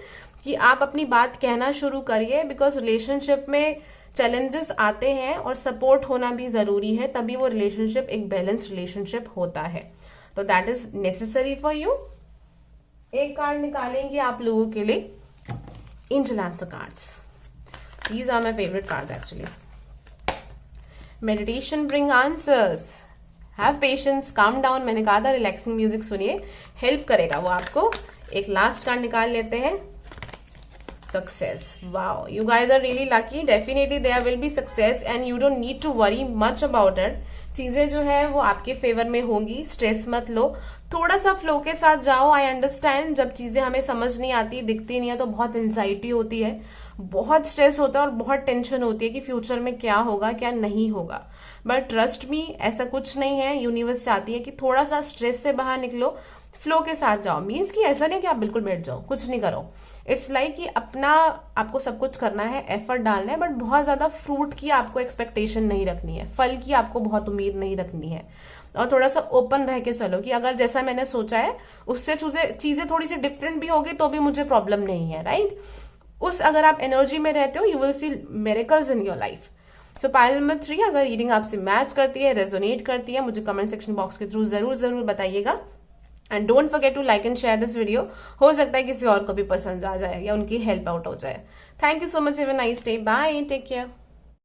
कि आप अपनी बात कहना शुरू करिए, बिकॉज रिलेशनशिप में चैलेंजेस आते हैं और सपोर्ट होना भी जरूरी है, तभी वो रिलेशनशिप एक बैलेंस रिलेशनशिप होता है। तो that is necessary for you. एक कार्ड निकालेंगे आप लोगों के लिए, angel answer cards. These are my favorite cards actually. Meditation bring answers. Have patience, calm down. मैंने कहा था रिलैक्सिंग म्यूजिक सुनिए, हेल्प करेगा वो आपको। एक लास्ट कार्ड निकाल लेते हैं, success. Wow, you guys are really lucky. Definitely there will be success and you don't need to worry much about it. चीजें जो है वो आपके फेवर में होंगी, स्ट्रेस मत लो, थोड़ा सा फ्लो के साथ जाओ। आई अंडरस्टैंड जब चीजें हमें समझ नहीं आती, दिखती नहीं है तो बहुत एंजाइटी होती है, बहुत स्ट्रेस होता है और बहुत टेंशन होती है कि फ्यूचर में क्या होगा क्या नहीं होगा। बट ट्रस्ट मी, ऐसा कुछ नहीं है। यूनिवर्स चाहती है कि थोड़ा सा स्ट्रेस से बाहर निकलो, फ्लो के साथ जाओ। मीन्स कि ऐसा नहीं कि आप बिल्कुल बैठ जाओ, कुछ नहीं करो। इट्स लाइक कि अपना आपको सब कुछ करना है, एफर्ट डालना है, बट बहुत ज्यादा फ्रूट की आपको एक्सपेक्टेशन नहीं रखनी है, फल की आपको बहुत उम्मीद नहीं रखनी है। और थोड़ा सा ओपन रह के चलो कि अगर जैसा मैंने सोचा है उससे चीजें थोड़ी सी डिफरेंट भी होगी तो भी मुझे प्रॉब्लम नहीं है, राइट? उस अगर आप एनर्जी में रहते हो you will see miracles in your life. So pile number 3, अगर रीडिंग आपसे मैच करती है, रेजोनेट करती है, मुझे कमेंट सेक्शन बॉक्स के थ्रू जरूर बताइएगा। And don't forget to like and share this video. हो सकता है किसी और को भी पसंद आ जाए या उनकी हेल्प आउट हो जाए। Thank you so much, have a nice day, bye, take care.